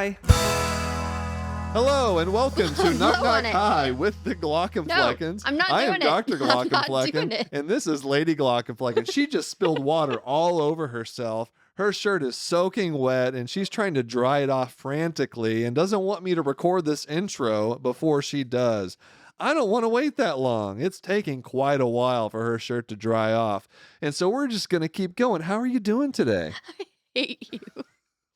Hi. Hello and welcome to Knock Knock Hi with the Glockenfleckens. I'm not I doing am it. Dr. I'm not Glockenflecken, doing it. and this is Lady Glockenflecken. She just spilled water all over herself. Her shirt is soaking wet, and she's trying to dry it off frantically and doesn't want me to record this intro before she does. I don't want to wait that long. It's taking quite a while for her shirt to dry off. And so we're just going to keep going. How are you doing today? I hate you.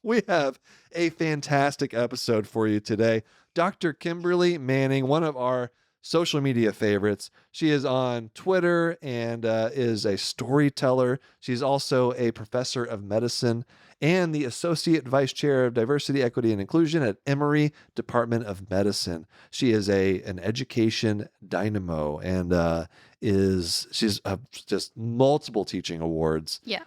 We have a fantastic episode for you today. Dr. Kimberly Manning, one of our social media favorites. She is on Twitter and is a storyteller. She's also a professor of medicine and the Associate Vice Chair of Diversity, Equity, and Inclusion at Emory Department of Medicine. She is an education dynamo and she's just multiple teaching awards. Yeah.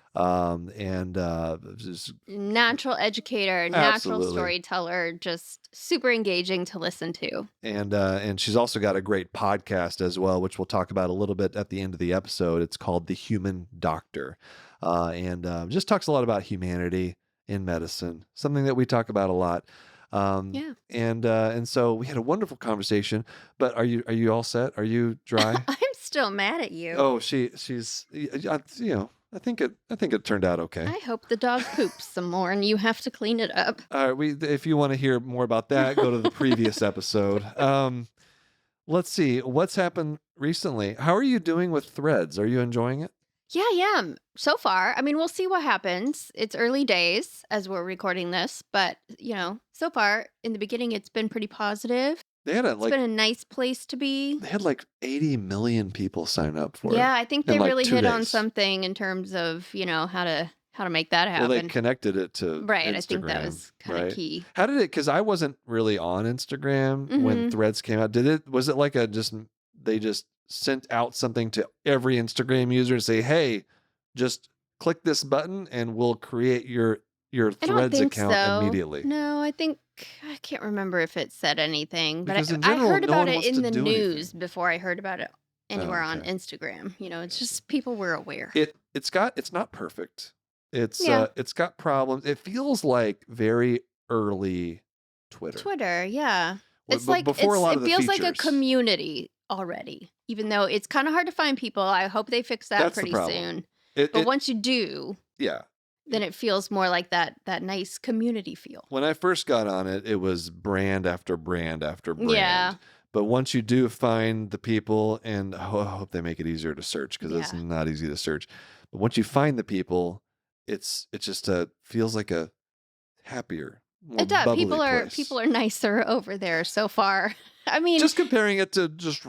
Just Natural educator, natural storyteller, just super engaging to listen to. And she's also got a great podcast as well, which we'll talk about a little bit at the end of the episode. It's called The Human Doctor. And just talks a lot about humanity in medicine, something that we talk about a lot. And so we had a wonderful conversation, but are you all set? Are you dry? I'm still mad at you. Oh, she's, I think it turned out okay. I hope the dog poops some more and you have to clean it up. All right, if you want to hear more about that, go to the previous episode. Let's see what's happened recently. How are you doing with Threads? Are you enjoying it? Yeah, I am. So far. I mean, we'll see what happens. It's early days as we're recording this, but so far in the beginning, it's been pretty positive. It's been a nice place to be. They had like 80 million people sign up for it. Yeah, I think they really hit on days. Something in terms of, how to make that happen. Well, they connected it to Instagram, I think that was kind of key. How did it, because I wasn't really on Instagram when Threads came out. Was it like they just sent out something to every Instagram user to say, hey, just click this button and we'll create your Threads account immediately? No, I can't remember if it said anything, but Because in general, I heard no about one it wants in to the do news anything. before I heard about it anywhere on Instagram. It's just people were aware. It's not perfect. It's got problems. It feels like very early Twitter. Yeah. It's It feels like a community already, even though it's kind of hard to find people. I hope they fix that pretty soon. But once you do, then it feels more like that nice community feel. When I first got on it, it was brand after brand after brand. Yeah. But once you do find the people, and I hope they make it easier to search because it's not easy to search. But once you find the people, it's just feels like a happier, more It does. bubbly People are nicer over there so far. I mean, just comparing it to just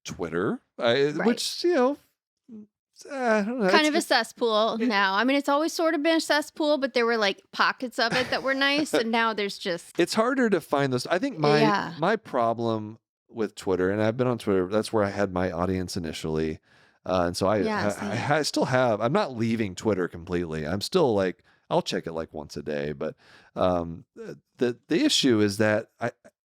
Twitter, which I don't know, kind of a cesspool now. I mean, it's always sort of been a cesspool, but there were like pockets of it that were nice, and now there's just. It's harder to find those. I think my problem with Twitter, and I've been on Twitter. That's where I had my audience initially, and so I still have. I'm not leaving Twitter completely. I'm still like I'll check it like once a day, but the issue is that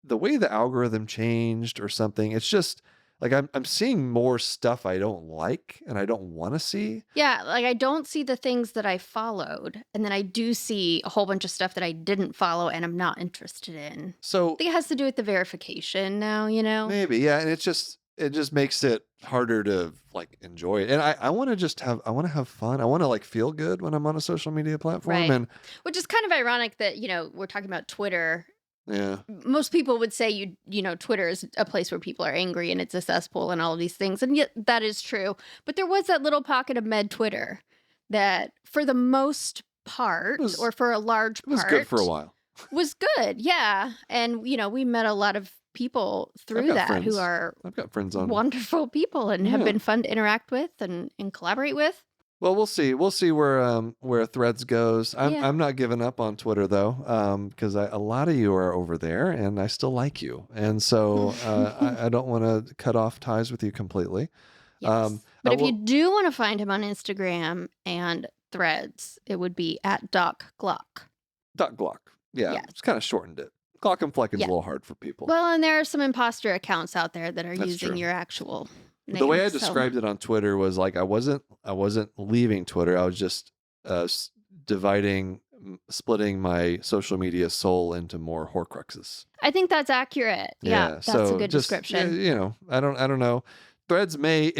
the way the algorithm changed or something. It's just. Like I'm seeing more stuff I don't like and I don't want to see. Yeah, like I don't see the things that I followed, and then I do see a whole bunch of stuff that I didn't follow and I'm not interested in. So I think it has to do with the verification now, Maybe, yeah, and it just makes it harder to like enjoy it. And I want to have fun. I want to like feel good when I'm on a social media platform, right? And which is kind of ironic that we're talking about Twitter. Yeah. Most people would say Twitter is a place where people are angry and it's a cesspool and all of these things. And yet that is true. But there was that little pocket of med Twitter that for the most part, or for a large part, was good for a while. Was good, yeah. And we met a lot of people through that who are I've got friends on wonderful people and have been fun to interact with and collaborate with. Well, we'll see. We'll see where Threads goes. I'm not giving up on Twitter though, because a lot of you are over there, and I still like you, and so I don't want to cut off ties with you completely. Yes. But if you do want to find him on Instagram and Threads, it would be at Doc Glock. Doc Glock. Yeah, it's kind of shortened it. Glockenflecken's a little hard for people. Well, and there are some imposter accounts out there that are using your actual name. The way I described it on Twitter was like I wasn't leaving Twitter. I was just dividing splitting my social media soul into more Horcruxes. I think that's accurate. Yeah, that's a So good just description. I don't know. Threads may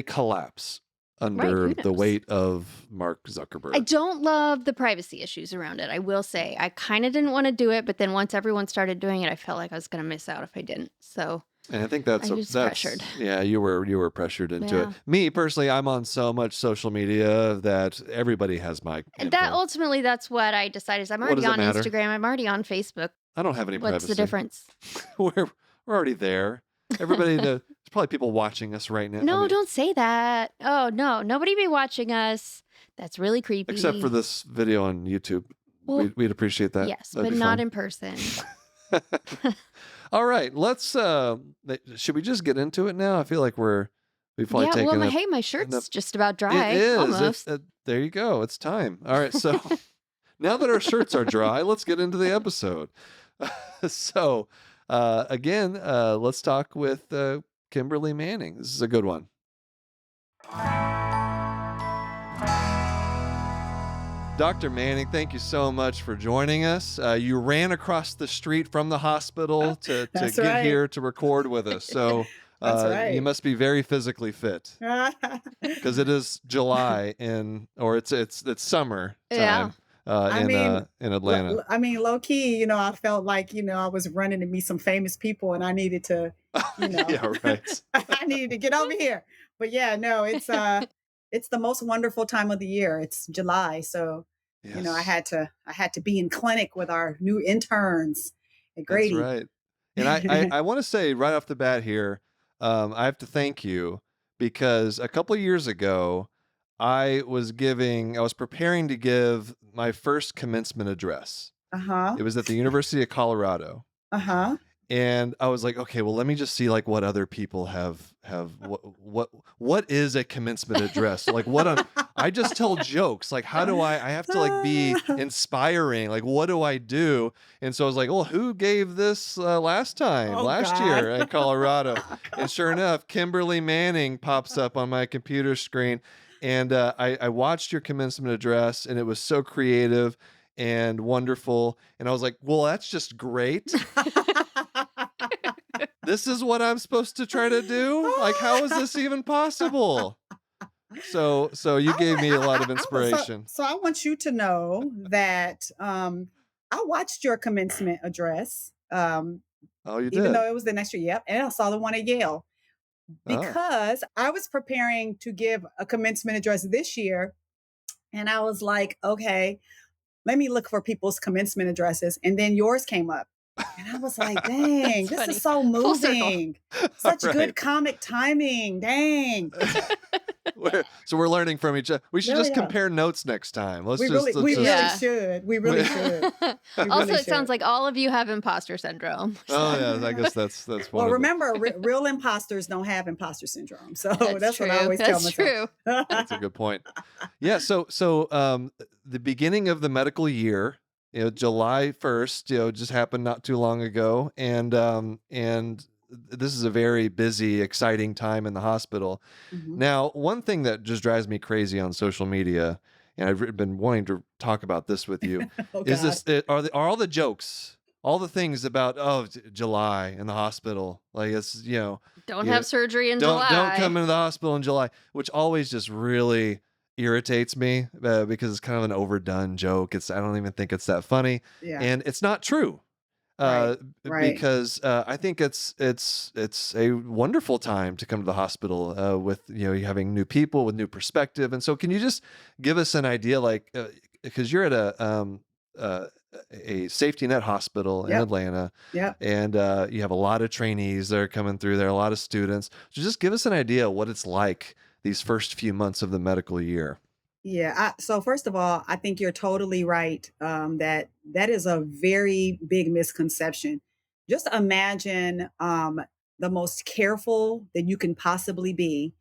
collapse Right, under who the knows? weight of Mark I Zuckerberg. don't love the privacy issues around it. I will say I kind of didn't want to do it, but then once everyone started doing it, I felt like I was going to miss out if I didn't. So And I think I was pressured. yeah, you were pressured into it. Yeah. Me personally, I'm on so much social media that everybody has my That info. ultimately, that's what I decided. Is I'm What already does it on matter? Instagram. I'm already on Facebook. I don't have any What's the privacy. difference? we're already there. Everybody knows. There's probably people watching us right now. I No, mean, don't say that. Oh, no. Nobody be watching us. That's really except for creepy. this video on YouTube. Well, We'd appreciate that. yes, That'd but be not fun. in person. All right, let's should we just get into it now? I feel like we've probably Yeah, well, taken hey, my enough. shirt's just about It dry, is. almost. There you go. It's time. All right, so now that our shirts are dry, let's get into the episode. So, again, let's talk with Kimberly Manning. This is a good one. Dr. Manning, thank you so much for joining us. You ran across the street from the hospital to That's get right. here to record with us. So That's you right. must be very physically fit because it is July or it's summer Yeah. time I mean, in Atlanta. low key, I felt like, I was running to meet some famous people and I needed to, Yeah, right. I needed to get over here. But yeah, no, it's the most wonderful time of the year. It's July, so I Yes, had to be in clinic with our new interns at that's Grady. right. And I want to say right off the bat here, I have to thank you because a couple of years ago, I was preparing to give my first commencement address. Uh-huh. It was at the University of Colorado. Uh-huh. And I was like, okay, well, let me just see like what other people have what is a commencement address? Like I just tell jokes. Like how do I have to like be inspiring? Like what do I do? And so I was like, well, who gave this last Oh year God. in Colorado? And sure enough, Kimberly Manning pops up on my computer screen. And I watched your commencement address and it was so creative and wonderful. And I was like, well, that's just great. This is what I'm supposed to try to do? Like, how is this even possible? So you gave me a lot of inspiration. So I want you to know that I watched your commencement address, Oh, you even did? though it was the next year. Yep, and I saw the one at Yale Oh, because I was preparing to give a commencement address this year, and I was like, okay, let me look for people's commencement addresses, and then yours came up. And I was like, dang, That's this is funny. so Full circle. moving. all Such right. good comic timing. Dang. So we're learning from each other. We should Yeah, just yeah. compare notes next time. Let's We just really Yeah. should. We really should. We Also, really it sounds should. like all of you have imposter syndrome. Oh So. yeah, I guess that's one Well, of them. remember, real imposters don't have imposter syndrome. So That's that's what I true. always tell That's myself. true. That's a good point. Yeah. So the beginning of the medical year, July 1st, just happened not too long ago, and this is a very busy, exciting time in the hospital. Mhm. Now, one thing that just drives me crazy on social media, and I've been wanting to talk about this with you, Oh is God. are all the jokes, all the things about July in the hospital, like it's Don't you know, have surgery in don't July. come into the hospital in July, which always just really irritates me because it's kind of an overdone joke. I don't even think it's that funny, Yeah. and it's not true. Right. Uh, Right. because I think it's a wonderful time to come to the hospital with you having new people with new perspective. And so, can you just give us an idea, like because you're at uh, a safety net hospital in Yep. Atlanta, Yep. and you have a lot of trainees that are coming through there, a lot of students. So just give us an idea of what it's like these first few months of the medical year. Yeah. So first of all, I think you're totally right. That is a very big misconception. Just imagine the most careful that you can possibly be.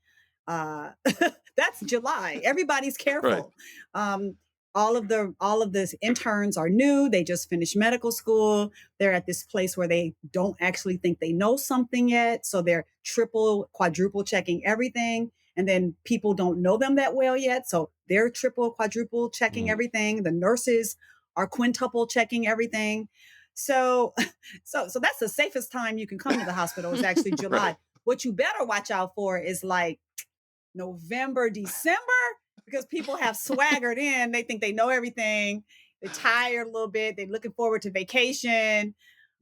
That's July. Everybody's Right. careful. Um, all of the interns are new. They just finished medical school. They're at this place where they don't actually think they know something yet, so they're triple, quadruple checking everything. And then people don't know them that well yet, so they're triple, quadruple checking Mm. everything. The nurses are quintuple checking everything. So, so that's the safest time you can come to the hospital is actually July. Right. What you better watch out for is like November, December, because people have swaggered in. They think they know everything. They're tired a little bit. They're looking forward to vacation.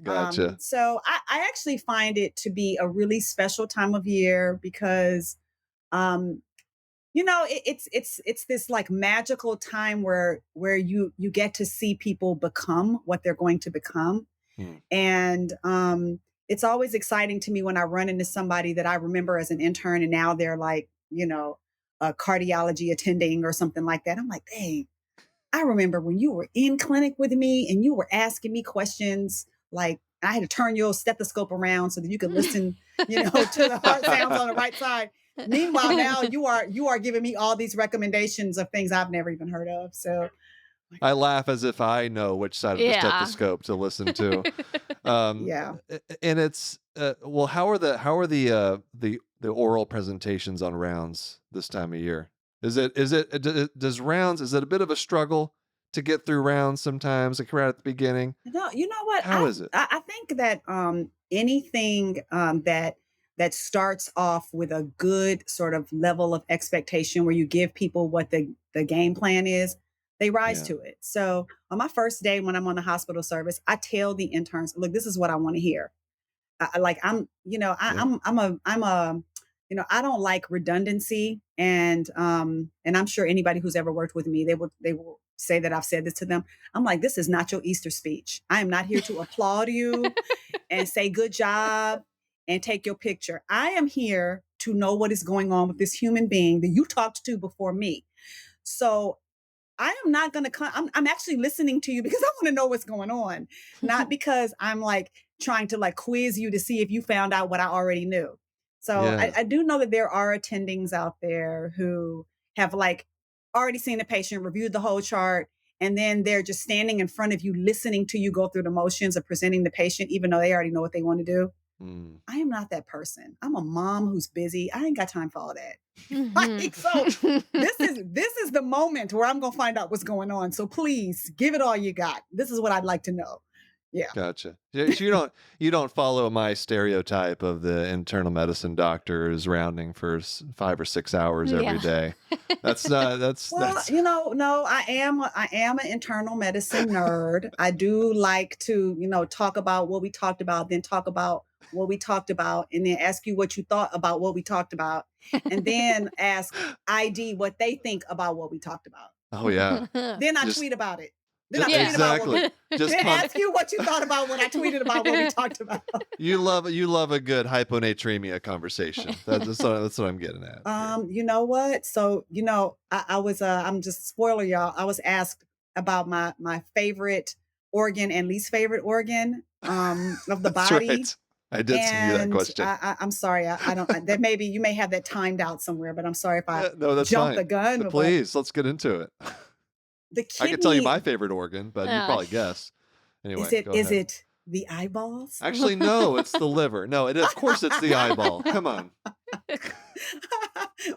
Gotcha. So I actually find it to be a really special time of year because, um, it's this like magical time where you get to see people become what they're going to become. Hmm. And it's always exciting to me when I run into somebody that I remember as an intern and now they're like, a cardiology attending or something like that. I'm like, dang, I remember when you were in clinic with me and you were asking me questions like I had to turn your stethoscope around so that you could listen, to the heart sounds on the right side. Meanwhile, now you are giving me all these recommendations of things I've never even heard of. So I laugh as if I know which side of the Yeah. stethoscope to listen to. yeah. And it's well, how are the oral presentations on rounds this time of year? Is it does rounds, is it a bit of a struggle to get through rounds sometimes, like right at the beginning? No, you know what? How is it? I think that anything that starts off with a good sort of level of expectation where you give people what the game plan is, they rise Yeah. to it. So on my first day when I'm on the hospital service, I tell the interns, look, this is what I want to hear. Like Yeah. I'm a I don't like redundancy, and I'm sure anybody who's ever worked with me, they will say that I've said this to them. I'm like, this is not your Easter speech. I am not here to applaud you and say good job and take your picture. I am here to know what is going on with this human being that you talked to before me. So I am not going to come. I'm actually listening to you because I want to know what's going on, not because I'm like trying to like quiz you to see if you found out what I already knew. So Yeah. I do know that there are attendings out there who have like already seen the patient, reviewed the whole chart, and then they're just standing in front of you, listening to you go through the motions of presenting the patient, even though they already know what they want to do. Mm. I am not that person. I'm a mom who's busy. I ain't got time for all that. Mhm. Like, so this is the moment where I'm gonna find out what's going on. So please give it all you got. This is what I'd like to know. Yeah. Gotcha. Yeah, so you don't follow my stereotype of the internal medicine doctors rounding for 5 or 6 hours every Yeah. day. That's not Well, that's no, I am an internal medicine nerd. I do like to, talk about what we talked about, then talk about what we talked about, and then ask you what you thought about what we talked about, and then ask ID what they think about what we talked about. Oh yeah. Then I Just tweet about it. Then I just tweet about what we exactly. Just then ask you what you thought about when I tweeted about what we talked about. you love a good hyponatremia conversation. That's what I'm getting at. Here. You know what? So, I was I'm just spoiler y'all. I was asked about my favorite organ and least favorite organ of the That's body. right. I did send you that And question. I'm sorry, I don't that maybe you may have that timed out somewhere, but I'm sorry if I No, that's jumped fine. the gun. But Please, let's get into it. the I can tell you kidney, my favorite organ, but you probably guess. Anyway, go is ahead. it the eyeballs? Actually, no, it's the liver. No, of course it's the eyeball. Come on.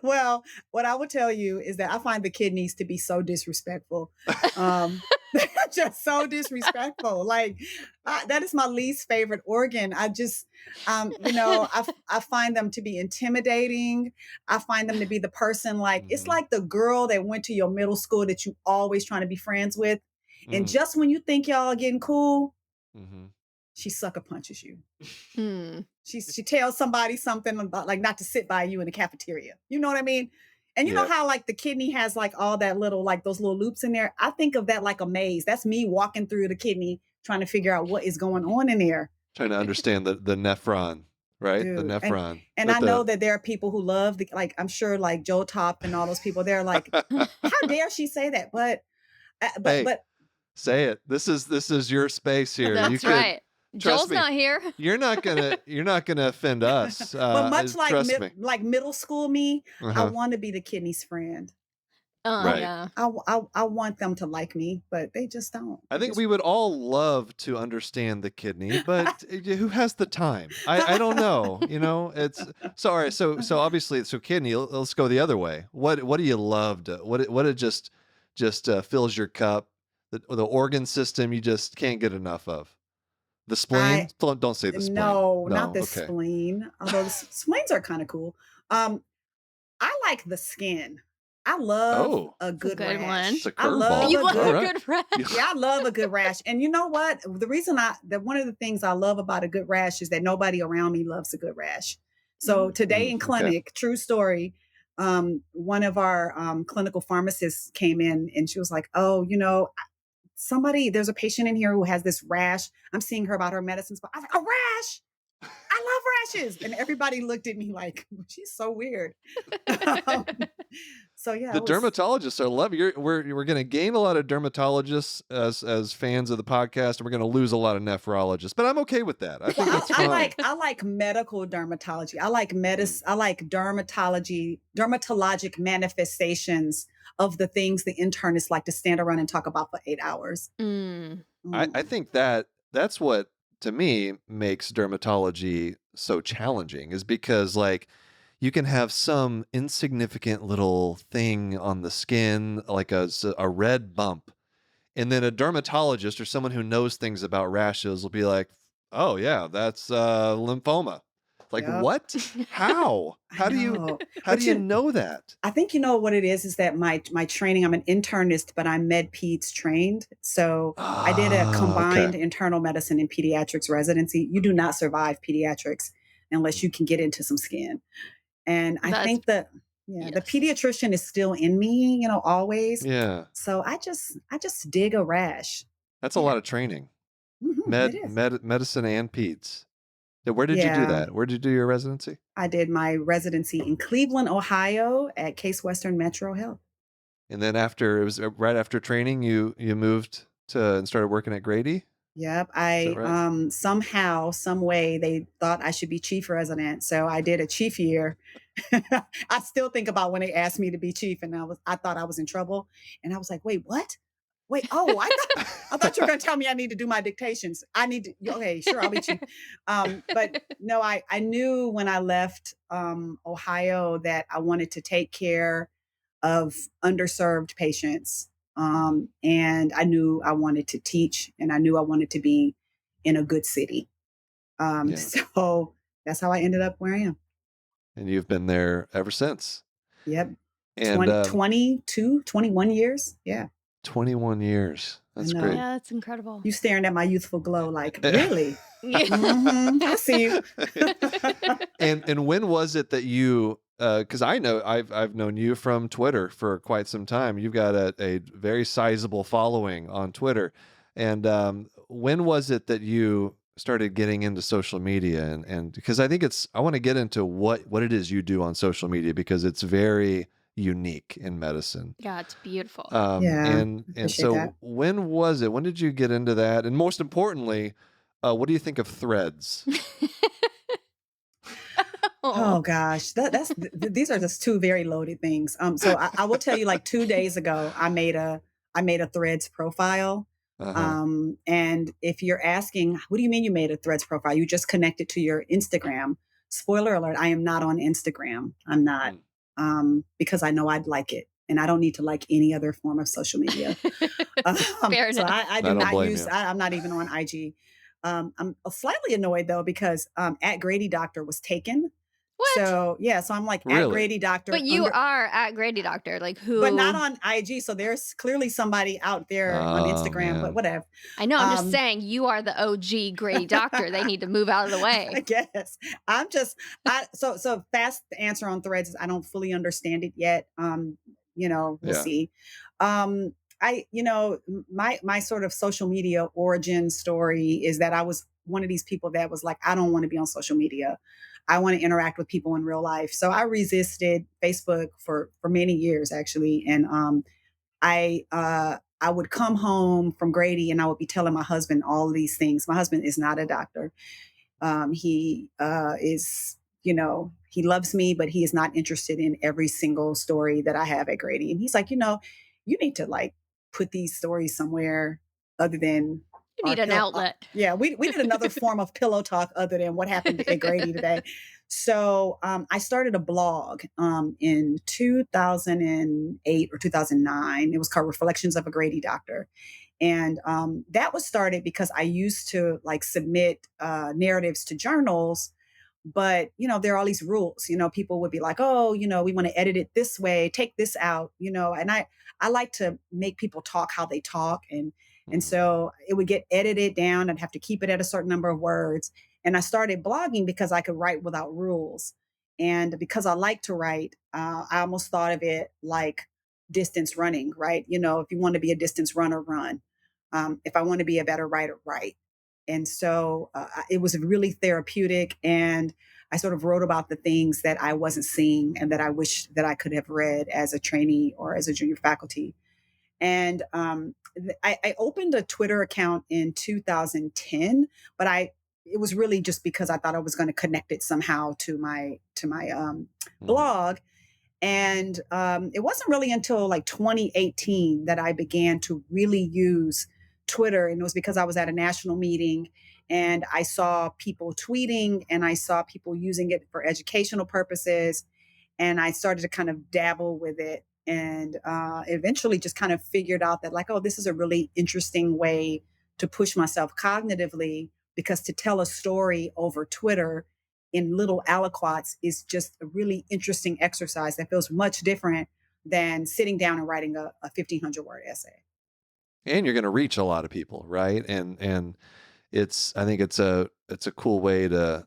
Well, what I would tell you is that I find the kidneys to be so disrespectful. They're just so disrespectful. Like that is my least favorite organ. I just, I find them to be intimidating. I find them to be the person like it's Mhm. like the girl that went to your middle school that you always trying to be friends with, and Mm. just when you think y'all are getting cool, Mhm. she sucker punches you. Hmm. She tells somebody something about like not to sit by you in the cafeteria. You know what I mean? And you know Yeah. how like the kidney has like all that little like those little loops in there. I think of that like a maze. That's me walking through the kidney trying to figure out what is going on in there, Trying to understand the nephron, right? The dude. nephron. And I But know that there are people who love the like I'm sure like Joe Top and all those people. They're like, how dare she say that? But Hey, but say it. This is your space here. You That's could right. trust Joel's me. not here. You're not gonna offend us. but much like Trust me. like middle school me, I Uh-huh. want to be the kidney's friend. Oh, Right. yeah. I want them to like me, but they just don't. I They think just we would all love to understand the kidney, but who has the time? I don't know. It's sorry. So obviously, kidney. Let's go the other way. What do you love to? What it just fills your cup the organ system you just can't get enough of? The spleen? I Don't say the spleen. No, not No. the Okay. spleen. Although the spleens are kind of cool. I like the skin. I love Oh, a It's a good good one. it's rash. a I love curveball. You a love All a good right. good rash. Yeah, I love a good rash. And you know what? The reason that one of the things I love about a good rash is that nobody around me loves a good rash. So today in Okay. clinic, true story, one of our clinical pharmacists came in and she was like, "Oh, there's a patient in here who has this rash. I'm seeing her about her medicines, but I was like, a rash? I love rashes." And everybody looked at me like, she's so weird. Um, so yeah, The it was. dermatologists are love. We're going to gain a lot of dermatologists as fans of the podcast, and we're going to lose a lot of nephrologists. But I'm okay with that. I Well, think that's I fine. like medical dermatology. I like Mm. I like dermatologic manifestations of the things the internists like to stand around and talk about for 8 hours. Mm. I Mm. think that's what to me makes dermatology so challenging is because like you can have some insignificant little thing on the skin like a red bump, and then a dermatologist or someone who knows things about rashes will be like, "Oh yeah, that's lymphoma." Like Yep, what? How? I know. How do But you know that? I think you know what it is that my training, I'm an internist, but I'm med peds trained. So I did a Ah, okay. combined internal medicine and pediatrics residency. You do not survive pediatrics unless you can get into some skin. And I That's think that, yeah, the yes. pediatrician is still in me, always. Yeah, So I just dig a rash. that's a Yeah. lot of training. It is. Medicine and peds. Yeah, where did you do Yeah. that? Where did you do your residency? I did my residency in Cleveland, Ohio at Case Western Metro Health. And then after it was right after training, you moved to and started working at Grady. Yep. Is that I right? somehow, some way they thought I should be chief resident. So I did a chief year. I still think about when they asked me to be chief and I thought I was in trouble. And I was like, wait, what? Wait, oh, I thought you were gonna tell me I need to do my dictations. I need to okay, sure, I'll be chief. But no, I knew when I left Ohio that I wanted to take care of underserved patients. And I knew I wanted to teach and I knew I wanted to be in a good city. Yeah, So that's how I ended up where I am. and you've been there ever since. Yep. And 22, 21 years. Yeah, 21 years. I That's great. know. Yeah, that's incredible. You staring at my youthful glow like, really? Yeah. I see you. And when was it that you because I know I've known you from Twitter for quite some time. You've got a very sizable following on Twitter. And when was it that you started getting into social media and because I think I want to get into what it is you do on social media because it's very unique in medicine. Yeah, it's beautiful. Yeah, I And appreciate that. so when was it? When did you get into that? And most importantly, what do you think of threads? Oh. Oh gosh, these are just two very loaded things. So I will tell you, like 2 days ago, I made a Threads profile. Uh-huh. And if you're asking, what do you mean you made a Threads profile? You just connected to your Instagram. Spoiler alert: I am not on Instagram. I'm not Mm. because I know I'd like it, and I don't need to like any other form of social media. Fair So enough. I I do don't not blame use. you. I'm not even on IG. I'm slightly annoyed though because at Grady Doctor was taken. What? So yeah, so I'm like at Really? Grady But Doctor you are at Grady Doctor, like but not who on IG. So there's clearly somebody out there on Oh Instagram, but man. whatever. I know, I'm just Um, saying you are the OG Grady Doctor. They need to move out of the I way. guess I'm just so fast answer on Threads is I don't fully understand it yet. We'll Yeah. see. I my sort of social media origin story is that I was one of these people that was like, I don't want to be on social media. I want to interact with people in real life. So I resisted Facebook for many years actually. And I would come home from Grady and I would be telling my husband all of these things. My husband is not a doctor. He is, he loves me, but he is not interested in every single story that I have at Grady. And he's like, you need to like put these stories somewhere other than You our need an pill. outlet. Yeah, we need another form of pillow talk other than what happened at Grady today. So I started a blog in 2008 or 2009. It was called Reflections of a Grady Doctor. And that was started because I used to like submit narratives to journals, but there are all these rules. People would be like, oh, we want to edit it this way, take this out, and I like to make people talk how they talk, and Mhm. so it would get edited down. I'd have to keep it at a certain number of words. And I started blogging because I could write without rules. And because I like to write, I almost thought of it like distance running, right? If you want to be a distance runner, run. If I want to be a better writer, write. And so it was really therapeutic. And I sort of wrote about the things that I wasn't seeing and that I wish that I could have read as a trainee or as a junior faculty. And I opened a Twitter account in 2010, but it was really just because I thought I was going to connect it somehow to my Mhm. blog. And it wasn't really until like 2018 that I began to really use Twitter. And it was because I was at a national meeting and I saw people tweeting and I saw people using it for educational purposes. And I started to kind of dabble with it and eventually just kind of figured out that, like, oh, this is a really interesting way to push myself cognitively, because to tell a story over Twitter in little aliquots is just a really interesting exercise that feels much different than sitting down and writing a 1,500 word essay. And you're going to reach a lot of people, right? And I think it's a cool way to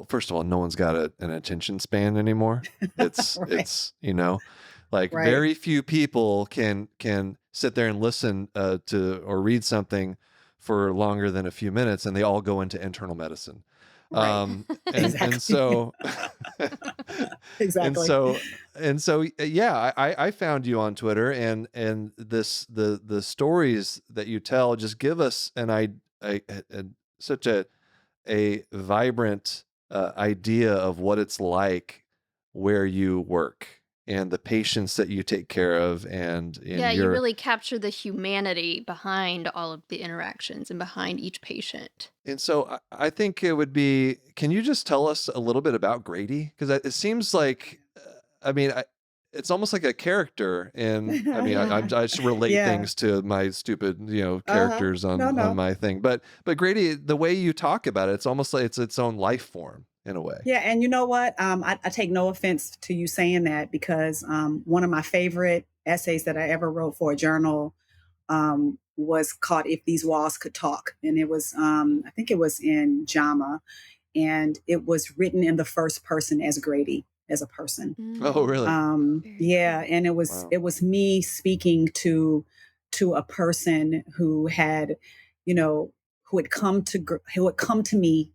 first of all, no one's got an attention span anymore. It's Right. it's you know, like Right. very few people can sit there and listen to or read something for longer than a few minutes, and they all go into internal medicine. Right. And Exactly. so and Exactly. so yeah, I found you on Twitter, and the stories that you tell just give us such a vibrant idea of what it's like where you work and the patients that you take care of, and Yeah, you your really capture the humanity behind all of the interactions and behind each patient. and so I think it would be. Can you just tell us a little bit about Grady? Because it seems like, I mean, it's almost like a character, and I mean, I Yeah. just relate Yeah. things to my stupid, Uh-huh. characters No, on no. my thing. But Grady, the way you talk about it, it's almost like it's its own life form in a way. Yeah, and you know what? I take no offense to you saying that, because one of my favorite essays that I ever wrote for a journal was called "If These Walls Could Talk," and it was I think it was in JAMA, and it was written in the first person as Grady, as a person. Oh, Mm, really? very Yeah, cool. and it was Wow. it was me speaking to a person who had, you know, who had come to me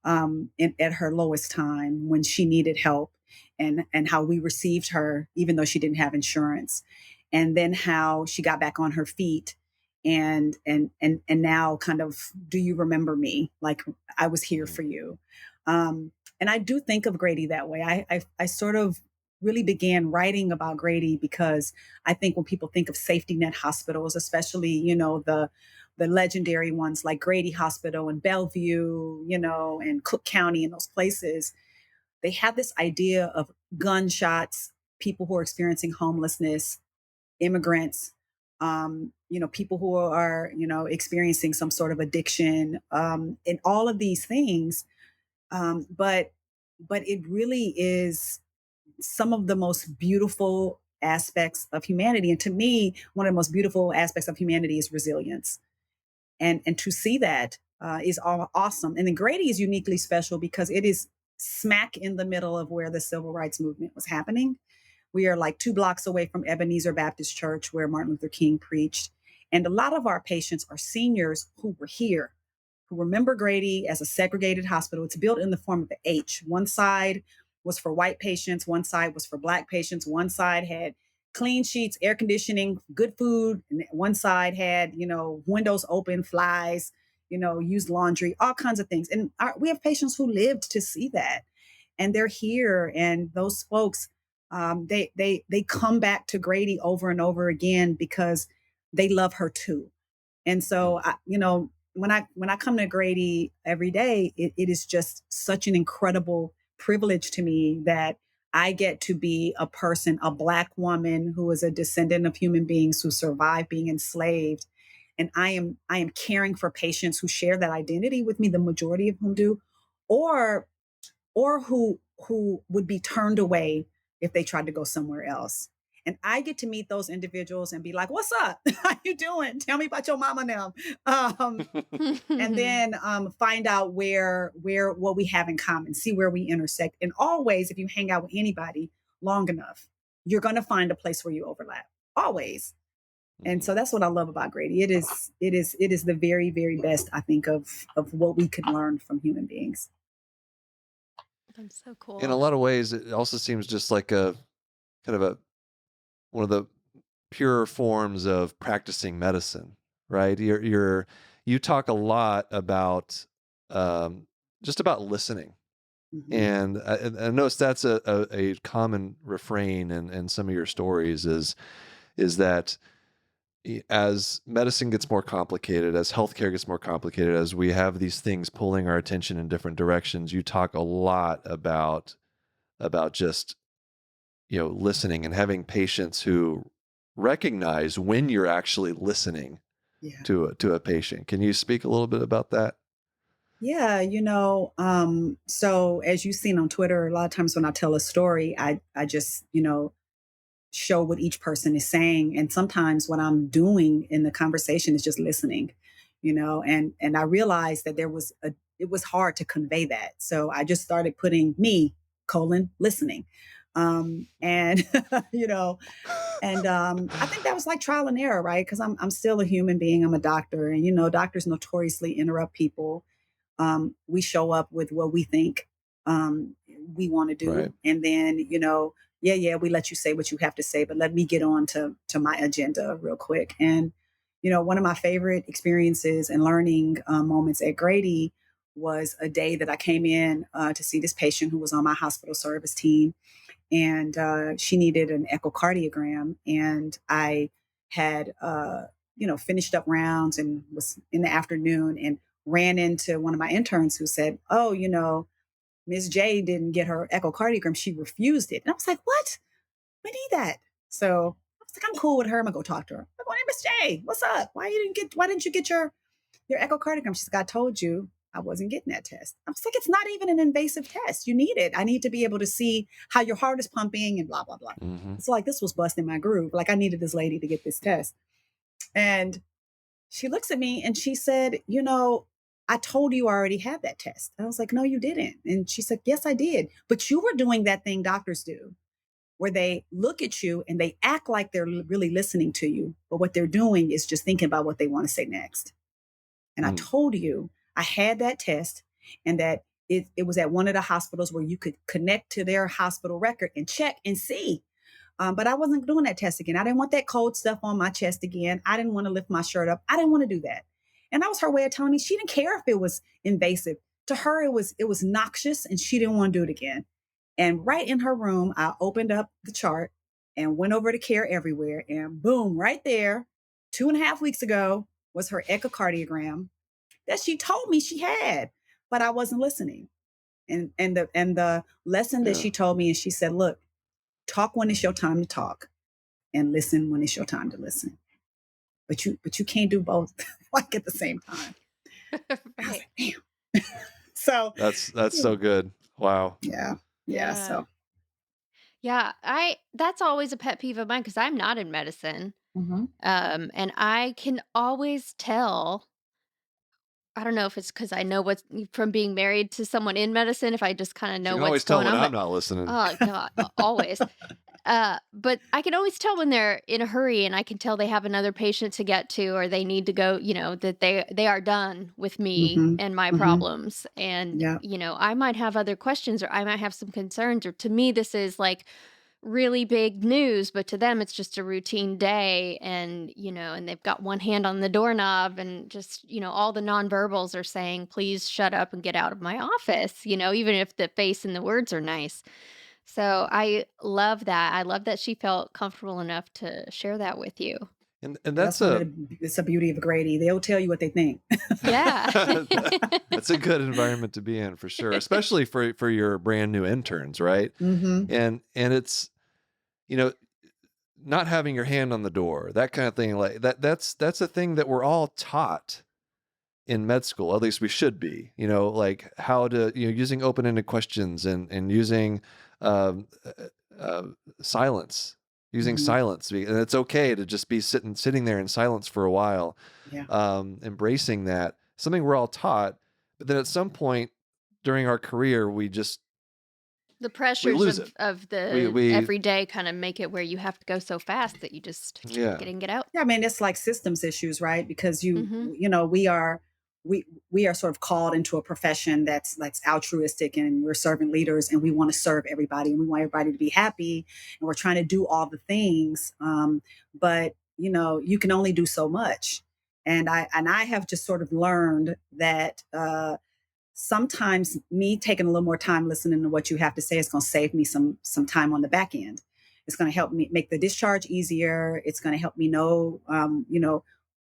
at her lowest time when she needed help, and how we received her even though she didn't have insurance, and then how she got back on her feet, and now kind of, do you remember me? Like, I was here Mhm. for you. Um, and I do think of Grady that way. I sort of really began writing about Grady because I think when people think of safety net hospitals, especially, the legendary ones like Grady Hospital and Bellevue, and Cook County and those places, they have this idea of gunshots, people who are experiencing homelessness, immigrants, people who are, experiencing some sort of addiction, and all of these things. But it really is some of the most beautiful aspects of humanity. And to me, one of the most beautiful aspects of humanity is resilience. And to see that is awesome. And then Grady is uniquely special because it is smack in the middle of where the civil rights movement was happening. We are like 2 blocks away from Ebenezer Baptist Church, where Martin Luther King preached. And a lot of our patients are seniors who were here, who remember Grady as a segregated hospital. It's built in the form of the H. One side was for white patients, one side was for Black patients, one side had clean sheets, air conditioning, good food, and one side had, windows open, flies, used laundry, all kinds of things. And we have patients who lived to see that, and they're here. And those folks, they come back to Grady over and over again because they love her too. And so, when I come to Grady every day, it is just such an incredible privilege to me that I get to be a person, a Black woman who is a descendant of human beings who survived being enslaved, and I am caring for patients who share that identity with me, the majority of whom do, or who would be turned away if they tried to go somewhere else. And I get to meet those individuals and be like, "What's up? How you doing? Tell me about your mama now." Um, and then find out where what we have in common, see where we intersect. And always, if you hang out with anybody long enough, you're going to find a place where you overlap. Always. And Mhm. so that's what I love about Grady. It is the very, very best, I think, of what we could learn from human beings. That's so In a cool. lot of ways, it also seems just like a kind of a one of the purer forms of practicing medicine, right? You talk a lot about um, just about listening, Hmm. and I notice that's a common refrain in some of your stories is that as medicine gets more complicated, as healthcare gets more complicated, as we have these things pulling our attention in different directions, you talk a lot about just listening and having patients who recognize when you're actually listening Yeah. to a patient. Can you speak a little bit about that? Yeah, so as you've seen on Twitter, a lot of times when I tell a story, I just, show what each person is saying. And sometimes what I'm doing in the conversation is just listening, and I realized that it was hard to convey that. So I just started putting me, listening. And you know, and I think that was like trial and error, right? Because I'm still a human being. I'm a doctor, and doctors notoriously interrupt people. We show up with what we think um, we want to Right. do, and then yeah, we let you say what you have to say, but let me get on to my agenda real quick. And one of my favorite experiences and learning moments at Grady was a day that I came in to see this patient who was on my hospital service team, and she needed an echocardiogram, and I had finished up rounds and was in the afternoon and ran into one of my interns who said, "Oh, Miss J didn't get her echocardiogram. She refused it." And I was like, "What? We need that." So I was like, "I'm cool with her. I'm gonna go talk to her." I'm like, "Hey, Miss J, what's up? Why didn't you get your echocardiogram?" She's like, "I told you I wasn't getting that test." I was like, "It's not even an invasive test. You need it. I need to be able to see how your heart is pumping and blah, blah, blah." Hmm. It's like this was busting my groove. Like I needed this lady to get this test. And she looks at me and she said, "I told you I already had that test." I was like, "No, you didn't." And she said, "Yes, I did. But you were doing that thing doctors do, where they look at you and they act like they're really listening to you. But what they're doing is just thinking about what they want to say next. And I Mm. told you I had that test, and that it was at one of the hospitals where you could connect to their hospital record and check and see. But I wasn't doing that test again. I didn't want that cold stuff on my chest again. I didn't want to lift my shirt up. I didn't want to do that." And that was her way of telling me she didn't care if it was invasive. To her, it was noxious, and she didn't want to do it again. And right in her room, I opened up the chart and went over to Care Everywhere, and boom, right there, 2.5 weeks ago was her echocardiogram that she told me she had, but I wasn't listening. And the lesson that Yeah. she told me is she said, "Look, talk when it's your time to talk, and listen when it's your time to listen. But you can't do both like at the same time." And I was Right. like, "Damn." So That's yeah, so good. Wow. yeah, yeah. Yeah. So Yeah, I that's always a pet peeve of mine because I'm not in medicine. mhm. And I can always tell. I don't know if it's because I know what's from being married to someone in medicine, if I just kind of You know can what's always tell going when on, I'm but not listening. oh god, always. But I can always tell when they're in a hurry, and I can tell they have another patient to get to, or they need to go, that they are done with me Mhm. and my Mhm. problems. And, Yeah. I might have other questions, or I might have some concerns, or to me this is like really big news, but to them it's just a routine day. And, and they've got one hand on the doorknob, and just, all the nonverbals are saying, please shut up and get out of my office, even if the face and the words are nice. So I love that. I love that she felt comfortable enough to share that with you. And Yeah, that's that's one of a the it's a beauty of Grady. They'll tell you what they think. Yeah. that's a good environment to be in for sure, especially for your brand new interns, right? Mhm. And it's you know not having your hand on the door, that kind of thing, like that's a thing that we're all taught in med school. At least we should be, like how to, using open-ended questions and using um, silence, Mhm. and it's okay to just be sitting there in silence for a while, Yeah. embracing that, something we're all taught. But then at some point during our career, The we pressures lose it. of We the we everyday kind of make it where you have to go so fast that you just Yeah. get in, get out. Yeah, I mean, it's like systems issues, right? Because Mhm. we we are sort of called into a profession that's altruistic, and we're servant leaders, and we want to serve everybody, and we want everybody to be happy, and we're trying to do all the things. But you can only do so much, and I have just sort of learned that sometimes me taking a little more time listening to what you have to say is going to save me some time on the back end. It's going to help me make the discharge easier. It's going to help me know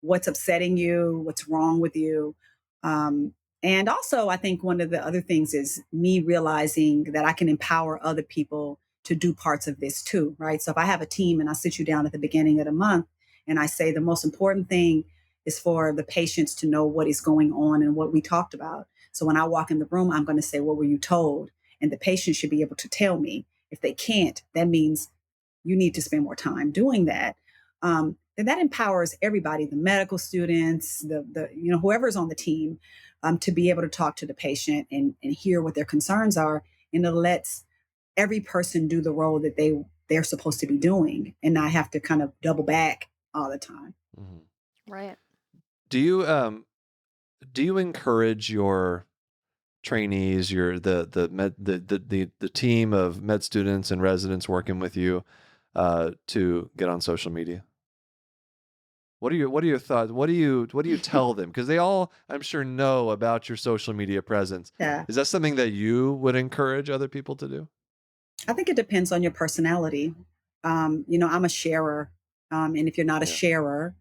what's upsetting you, what's wrong with you. um, and also, I think one of the other things is me realizing that I can empower other people to do parts of this too, right? So if I have a team and I sit you down at the beginning of the month and I say the most important thing is for the patients to know what is going on and what we talked about. So when I walk in the room, I'm going to say, "What were you told?" And the patient should be able to tell me. If they can't, that means you need to spend more time doing that. And that empowers everybody, the medical students, the whoever's on the team, to be able to talk to the patient and hear what their concerns are. And it lets every person do the role that they're supposed to be doing and not have to kind of double back all the time. Mhm. Right. Do you encourage your trainees, your the med the team of med students and residents working with you, to get on social media? What are your thoughts? What do you tell them? Because they all, I'm sure, know about your social media presence. Yeah. Is that something that you would encourage other people to do? I think it depends on your personality. I'm a sharer. And if you're not a Yeah. sharer,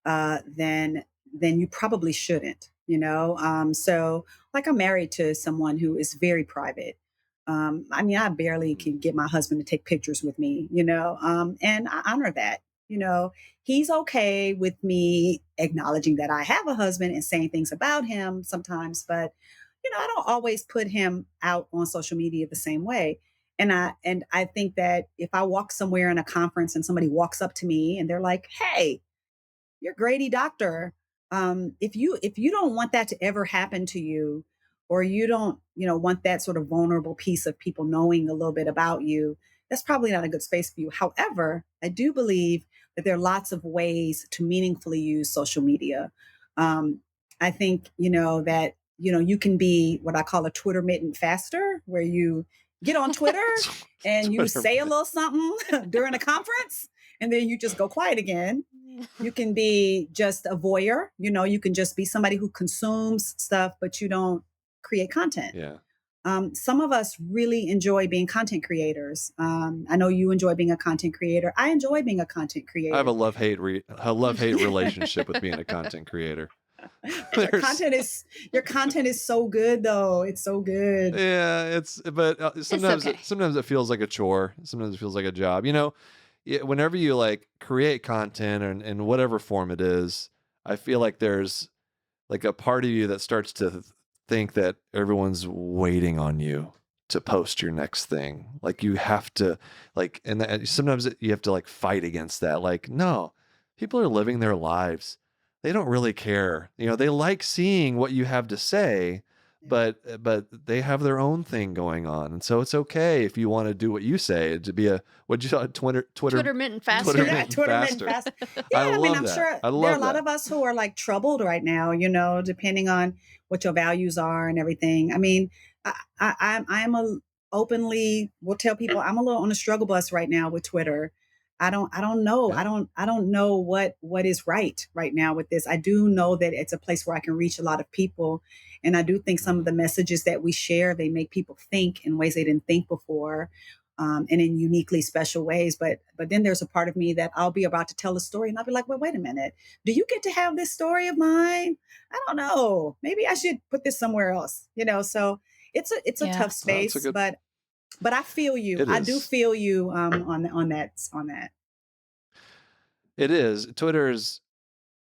then you probably shouldn't. So like I'm married to someone who is very private. I mean, I barely Mhm. can get my husband to take pictures with me, and I honor that. You know, he's okay with me acknowledging that I have a husband and saying things about him sometimes, but I don't always put him out on social media the same way. And I think that if I walk somewhere in a conference and somebody walks up to me and they're like, "Hey, you're Grady doctor." If you don't want that to ever happen to you, or you don't want that sort of vulnerable piece of people knowing a little bit about you, that's probably not a good space for you. However, I do believe that there are lots of ways to meaningfully use social media. um, I think that you can be what I call a Twitter mitten faster, where you get on Twitter and you Twitter. say a little something during a conference, and then you just go quiet again. You can be just a voyeur. You can just be somebody who consumes stuff, but you don't create content. Yeah. Some of us really enjoy being content creators. I know you enjoy being a content creator. I enjoy being a content I have creator. a love-hate relationship with being a content creator. But your There's content is so good, though. It's so good. Yeah, but It's sometimes okay. it feels like a chore. Sometimes it feels like a job. Whenever you like create content in whatever form it is, I feel like there's like a part of you that starts to think that everyone's waiting on you to post your next thing. Like you have to, sometimes you have to like fight against that. Like, no, people are living their lives. They don't really care. They like seeing what you have to say, Yeah. but they have their own thing going on. And so it's okay if you want to do what you say, to be a, what'd you call it? Twitter mitten Twitter faster. Yeah, mitten Twitter men faster. fast. Yeah, I I mean, love I'm that. sure I there are a love lot that. of us who are like troubled right now, depending on what your values are and everything. I mean, I'm a openly will tell people I'm a little on the struggle bus right now with Twitter. I don't know. Yeah. I don't know what is right now with this. I do know that it's a place where I can reach a lot of people. And I do think some of Mhm. the messages that we share, they make people think in ways they didn't think before, and in uniquely special ways. But then there's a part of me that I'll be about to tell a story and I'll be like, well, wait a minute. Do you get to have this story of mine? I don't know. Maybe I should put this somewhere else. So it's a Yeah. tough Well, that's a space, good. but I feel you. It I do is. feel you on that. It is. Twitter is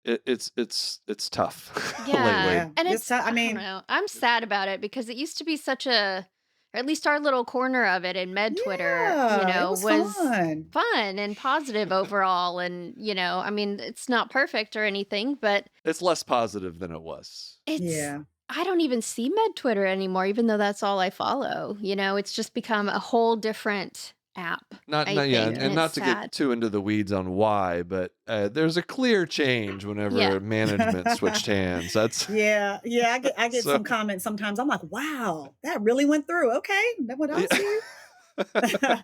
it's tough Yeah. lately. Yeah, And it's it's, I I don't mean, know. I'm sad about it because it used to be such a, or at least our little corner of it in med Twitter, yeah, it was was fun. fun and positive overall. And, I mean, it's not perfect or anything, but It's less positive than it was. it's, Yeah. I don't even see med Twitter anymore, even though that's all I follow. It's just become a whole different app, I Yeah, think. And and it's not to get sad. too into the weeds on why, but there's a clear change Yeah. whenever management switched hands. That's Yeah, yeah, I get so some comments sometimes. I'm like, "Wow, that really went through. Okay, that what I yeah. see."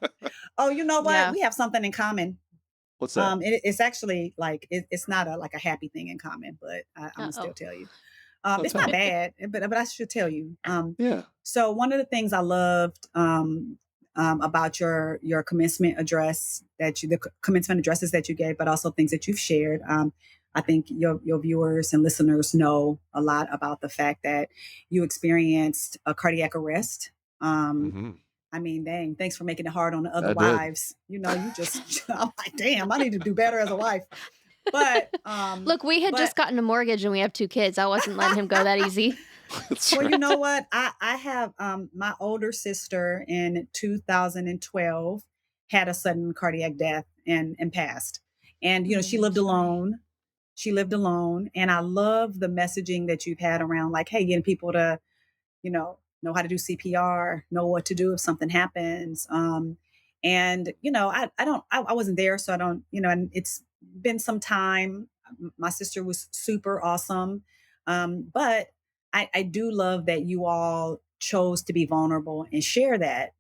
Oh, you know what? Yeah. We have something in common. What's that? It's actually like it's not a happy thing in common, but I'm Uh gonna still oh. tell you. Oh, It's tell not me. bad, but I should tell you. Yeah. So one of the things I loved about your commencement address commencement addresses that you gave, but also things that you've shared. I think your viewers and listeners know a lot about the fact that you experienced a cardiac arrest. Um, Hmm. I mean, dang, thanks for making it hard on the other I did. wives. You just I'm like, damn, I need to do better as a wife. But Look, we had but just gotten a mortgage and we have 2 kids. I wasn't letting him go that easy. That's well, you right. know what? I have my older sister in 2012 had a sudden cardiac death and passed. And she I'm lived sorry. alone. She lived alone, and I love the messaging that you've had around like, hey, getting people to know how to do CPR, know what to do if something happens. And I wasn't there, so I don't, and it's been some time. My sister was super awesome, but I do love that you all chose to be vulnerable and share that,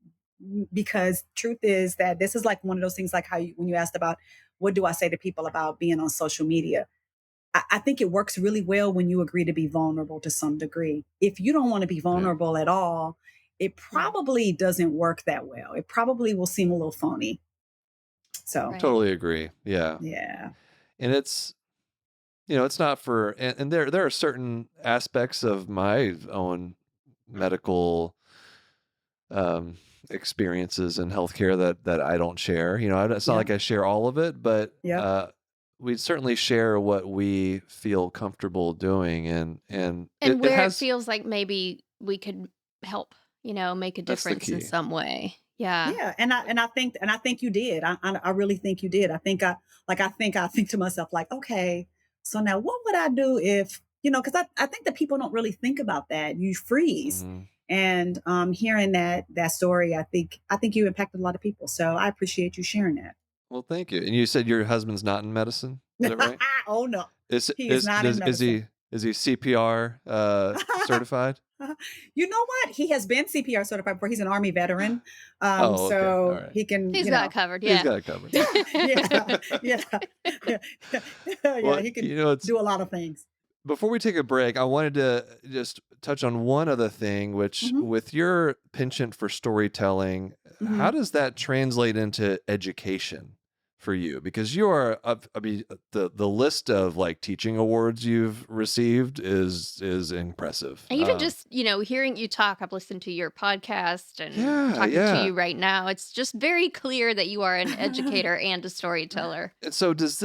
because truth is that this is like one of those things, like when you asked about what do I say to people about being on social media. I think it works really well when you agree to be vulnerable to some degree. If you don't want to be Yeah. vulnerable at all, it Yeah. probably doesn't work that well. It probably will seem a little phony. So, Right. Totally agree. Yeah. yeah. And it's not for and there are certain aspects of my own medical um experiences in healthcare that I don't share. It's not Yeah. like I share all of it, but Yep. we certainly share what we feel comfortable doing, and it, And it where it has feels like maybe we could help, make a that's the difference in key. some way. Yeah. Yeah. And I think you did. I really think you did. I think to myself, like, okay, so now what would I do if, because I think that people don't really think about that. You freeze. Hmm. And hearing that story, I think you impacted a lot of people. So I appreciate you sharing that. Well, thank you. And you said your husband's not in medicine. Is that right? Oh no, Is he is is not in does medicine. is he CPR certified? You know what? He has been CPR certified before. He's an Army veteran, Oh, okay. All so right. he can, He's got it covered. He's Yeah. got it covered. yeah, yeah, yeah, yeah. Well, He can do a lot of things. before we take a break, I wanted to just touch on one other thing, which Hmm. with your penchant for storytelling, Hmm. how does that translate into education for you? Because you are, I mean, the list of like teaching awards you've received is impressive. And even just, hearing you talk, I've listened to your podcast and Yeah, talking to yeah. you right now. It's just very clear that you are an educator and a storyteller. And so does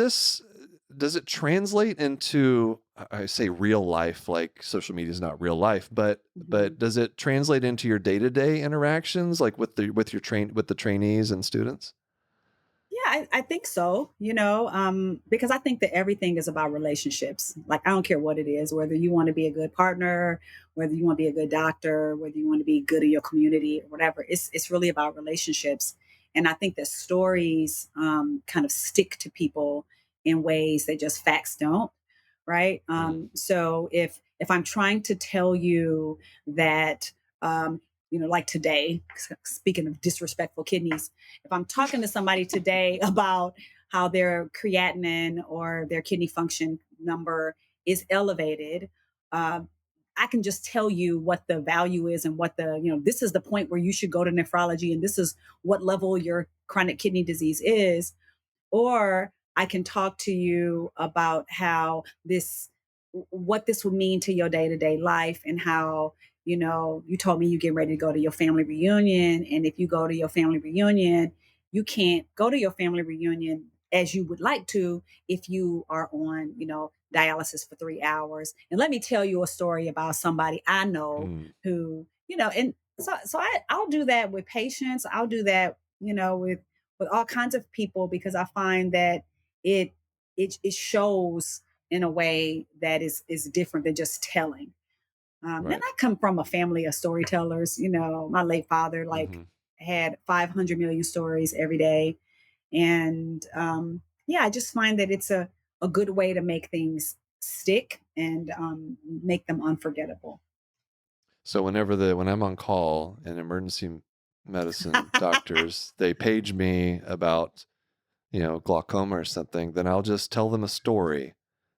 it translate into I say real life, like social media is not real life, Hmm. but does it translate into your day-to-day interactions like with the trainees and students? Yeah, I think so, because I think that everything is about relationships. Like, I don't care what it is, whether you want to be a good partner, whether you want to be a good doctor, whether you want to be good in your community or whatever. It's really about relationships. And I think that stories kind of stick to people in ways that just facts don't. Right. Mm. So if I'm trying to tell you that, like today, speaking of disrespectful kidneys, if I'm talking to somebody today about how their creatinine or their kidney function number is elevated, um, I can just tell you what the value is and this is the point where you should go to nephrology and this is what level your chronic kidney disease is. Or I can talk to you about what this would mean to your day to day life, and how, you told me you get ready to go to your family reunion. And if you go to your family reunion, you can't go to your family reunion as you would like to if you are on, dialysis for 3 hours. And let me tell you a story about somebody I know Mm, who, and I'll do that with patients. I'll do that, with all kinds of people because I find that it it shows in a way that is different than just telling. And right. I come from a family of storytellers. My late father Hmm. had 500 million stories every day, and yeah, I just find that it's a good way to make things stick and make them unforgettable. So when I'm on call and emergency medicine doctors, they page me about, glaucoma or something, then I'll just tell them a story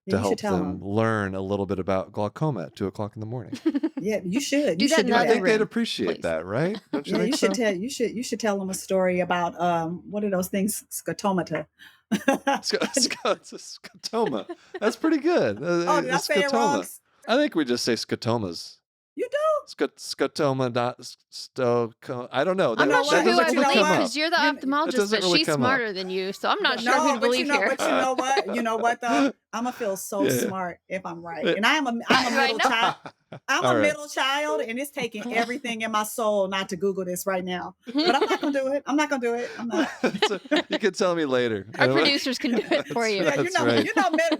Yeah, to you should help tell them them. learn a little bit about glaucoma at 2 o'clock in the morning. Yeah, you should. Do You that should in do the I other that. think they'd room, appreciate please. that, right? Don't you Yeah, think you should so? tell. You should tell them a story about what are those things? Scotomata. Scotoma. That's pretty good. Oh, did A I say it wrong? scotoma. I think we just say scotomas. You do? Scotoma, not I don't know. You I'm know not sure That what? who doesn't I But you really know believe come what? up. because you're the You That ophthalmologist, doesn't but really she's come up. smarter than you, so I'm not sure who No, to but believe here. you know what though? I'm gonna feel so Yeah. smart if I'm right. Yeah. And I'm a Right middle now. child. I'm All a right. middle child, and it's taking everything in my soul not to Google this right now. But I'm not gonna do it. I'm not gonna do it. I'm not. You can tell me later. Our producers can do it for you. Yeah, That's right.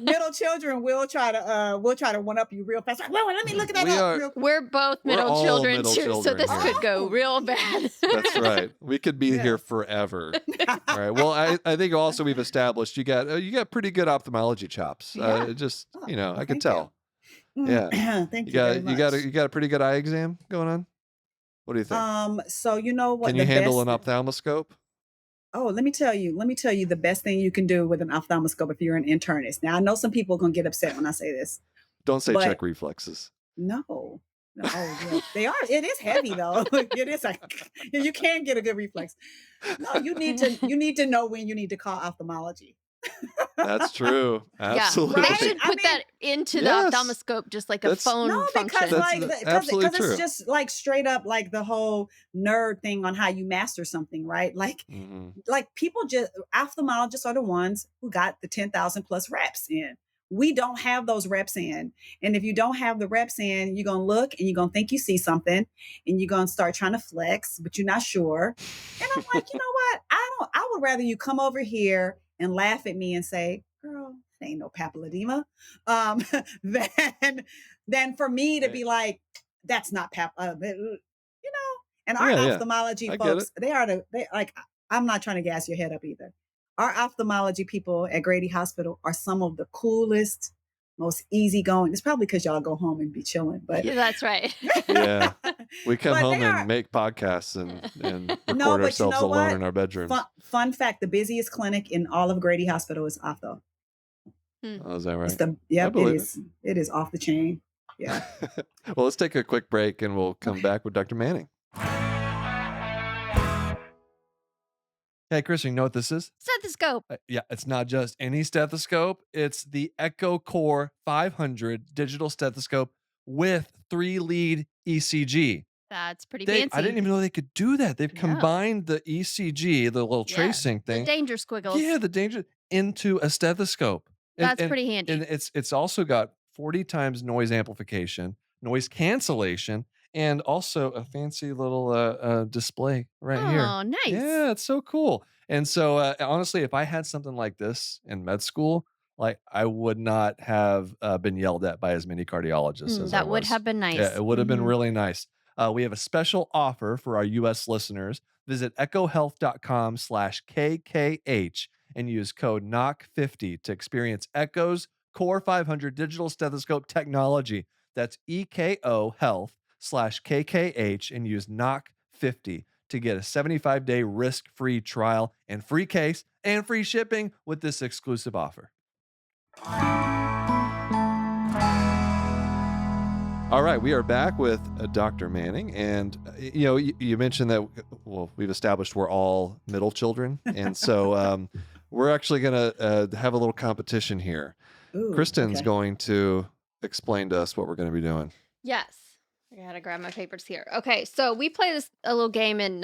middle children will try to one up you real fast. Like, well, let me look that We up are real quick. We're both we're middle all children middle too, so children this here. could go Oh, real bad. That's right. We could be here yes. forever. All right. Well, I think also we've established you got pretty good ophthalmology chops. Yeah. Just Oh, I well, could thank you. tell. Yeah. Thank you very much. You got a pretty good eye exam going on. What do you think? So you know Can what you the handle an best ophthalmoscope? Oh, let me tell you the best thing you can do with an ophthalmoscope if you're an internist. Now I know some people are gonna get upset when I say this, Don't say but check reflexes. no. No, oh yeah, they are. It is heavy though. It is like you can get a good reflex. No, you need to know when you need to call ophthalmology. That's true. Yeah, they Right? Absolutely. should I put mean, that into the Yes. ophthalmoscope just like a That's no, phone because function. that's absolutely because it's true. just like straight up like the whole nerd thing on how you master something, right? Hmm. Like people just ophthalmologists are the ones who got the 10,000 plus reps in. We don't have those reps in. And if you don't have the reps in, you're going to look and you're going to think you see something and you're going to start trying to flex, but you're not sure. And I'm like, you know what? I would rather you come over here and laugh at me and say, girl, it ain't no papilledema. Um, than, than for me to Right. be like, that's not and our Yeah, yeah. ophthalmology I get it. folks, they like, I'm not trying to gas your head up either. Our ophthalmology people at Grady Hospital are some of the coolest, most easygoing. It's probably because y'all go home and be chilling, but Yeah, that's right. Yeah. We come but they home and are make podcasts and no, record but you ourselves know alone what? in our bedrooms. Fun fact: the busiest clinic in all of Grady Hospital is ophtho. Hmm. Oh, is that It's right? the I yep, it believe it. is. It is off the chain. Yeah. Well, let's take a quick break and we'll come Okay. back with Dr. Manning. Hey, Chris, you know what this is? Stethoscope. Yeah, it's not just any stethoscope. It's the Echo Core 500 digital stethoscope with 3-lead ECG. That's pretty I fancy. didn't even know they could do that. They've No. combined the ECG, the little Yeah, tracing the thing. danger squiggles. Yeah, the danger into a stethoscope. That's pretty handy. And it's also got 40 times noise amplification, noise cancellation, and also a fancy little display right here. Oh, nice. Yeah, it's so cool. And so honestly, if I had something like this in med school, like I would not have been yelled at by as many cardiologists as I That would was. have been Yeah, nice. it would have been Mhm. really nice. We have a special offer for our US listeners. Visit echohealth.com/KKH and use code KNOCK50 to experience Echo's Core 500 digital stethoscope technology. That's EKO Health/KKH and use KNOCK50 to get a 75-day risk-free trial and free case and free shipping with this exclusive offer. All right, we are back with Dr. Manning, and you mentioned that we've established we're all middle children, and so we're actually going to have a little competition here. Ooh, Kristen's okay. going to explain to us what we're going to be doing. Yes. I gotta grab my papers here. Okay, so we play a little game in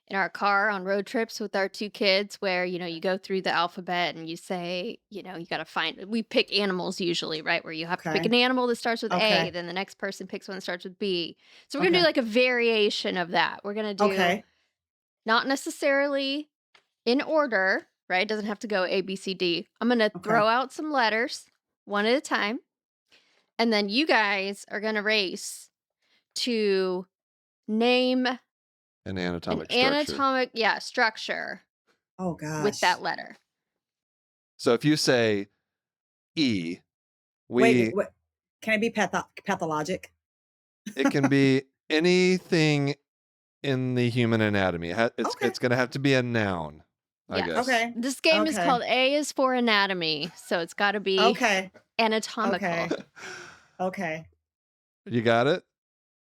in our car on road trips with our 2 kids where, you go through the alphabet and you say, you got to find we pick animals usually, right? Where you have to pick Okay. an animal that starts with A, Okay. then the next person picks one that starts with B. So we're going to do Okay. like a variation of that. We're going to do Okay. not necessarily in order, right? It doesn't have to go A, B, C, D. I'm going to Okay. throw out some letters one at a time. And then you guys are going to race to name An an anatomic structure. structure Oh with gosh. that letter. So if you say E, Wait, we what? Can it be pathologic? it can be anything in the human anatomy. It's Okay. going to have to be a noun, I Yes. guess. Okay. This game is Okay. called A is for anatomy, so it's got to be Okay. anatomical. Okay. Okay. You got it?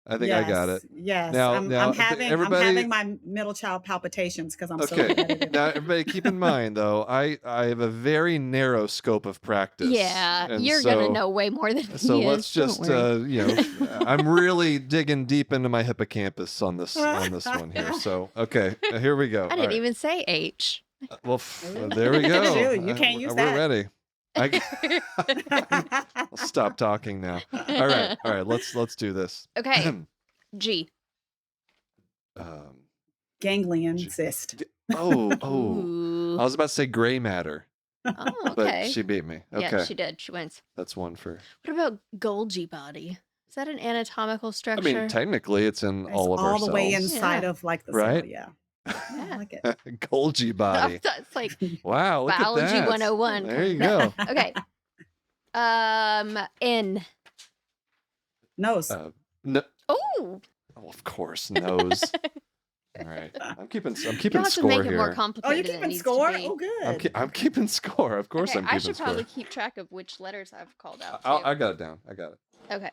I think I got it. Yes. Now, I'm everybody. having my middle child palpitations because I'm so Okay. competitive. Now, everybody, keep in mind though, I have a very narrow scope of practice. Yeah, and you're so, gonna know way more than So he let's is. Don't just, worry. I'm really digging deep into my hippocampus on this one here. So okay, here we go. I didn't even say H. Well, there we go. Shoot, you can't use We're that. ready. I'll stop talking now. All right. Let's do this. Okay. G. Ganglion G- cyst. Oh. Ooh. I was about to say gray matter, Oh, but okay. she beat me. Okay. Yeah, she did. She wins. That's one for. What about Golgi body? Is that an anatomical structure? I mean, technically, it's in It's all of our all the way cells. inside Yeah. of like the Right? cell. Yeah. Yeah. I like it. Golgi body. It's like Wow, look biology at that. 101. There you go. Okay. N. Nose. No, Oh. oh, of course, nose. All right, I'm keeping You don't have to score make here. it more Oh, complicated. you're than it keeping needs score? To be. Oh, good. I'm keeping score. Of course, Okay, I'm keeping I should score. probably keep track of which letters I've called out. I got it down. I got it. Okay.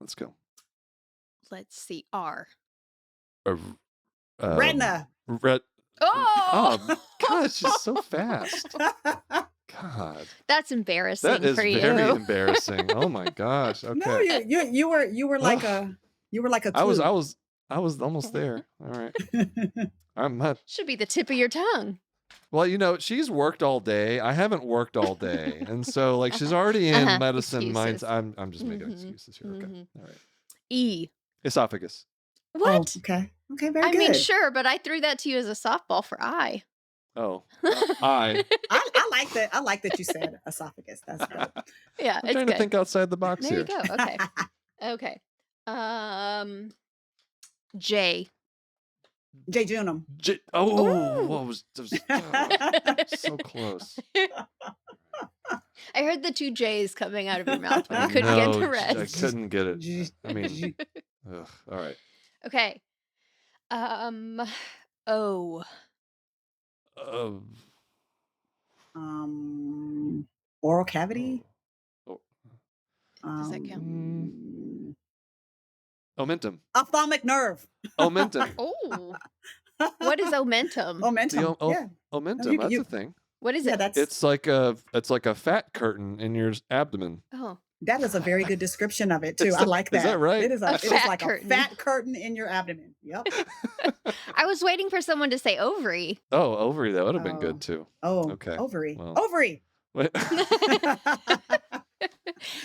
Let's go. Let's see. R. Retina. Red. Oh. God, she's so fast. God, That's embarrassing that is for you. very embarrassing. Oh my gosh. Okay. No, you were like a I clue. was almost there. All right. I'm not. Should be the tip of your tongue. Well, she's worked all day. I haven't worked all day, and so like she's already in medicine minds. Excuses. I'm just making Mhm. excuses here. Okay. Mhm. All right. E. Esophagus. What? Oh, okay. Okay, very I good. mean, sure, but I threw that to you as a softball for I. Oh, I. I like that. I like that you said esophagus. That's good. Yeah, I'm it's trying good. to think outside the box There here. you go. Okay. Okay. J. Jejunum. What was so close? I heard the 2 J's coming out of your mouth, but I couldn't No, get the I rest. couldn't get it. I mean, ugh, all right. Okay. O. Oral cavity. Oh. Does that count? Omentum. Ophthalmic nerve. Omentum. Oh. What is omentum? Momentum. Yeah. Omentum. That's you- a thing. What is Yeah, it? that's It's like a fat curtain in your abdomen. Oh. that is a very good description of it too. Is I like that. is that right? It is A it is fat like curtain. a fat curtain in your abdomen. Yep. I was waiting for someone to say ovary. Oh, ovary. That would have been Oh. good too. Oh, Okay. ovary. Well. Ovary. Wait. It's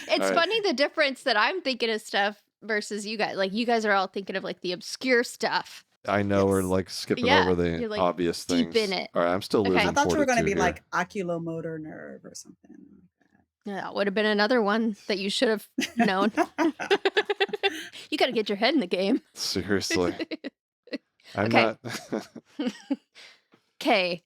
All right. funny the difference that I'm thinking of stuff versus you guys. Like you guys are all thinking of like the obscure stuff. I know we're Yes. like skipping Yeah, over the you're, like, obvious deep things. in it. All right, I'm still Okay. losing. I thought you were going to be 42 here. like oculomotor nerve or something. That would have been another one that you should have known. You got to get your head in the game. Seriously. I'm Okay. not. K.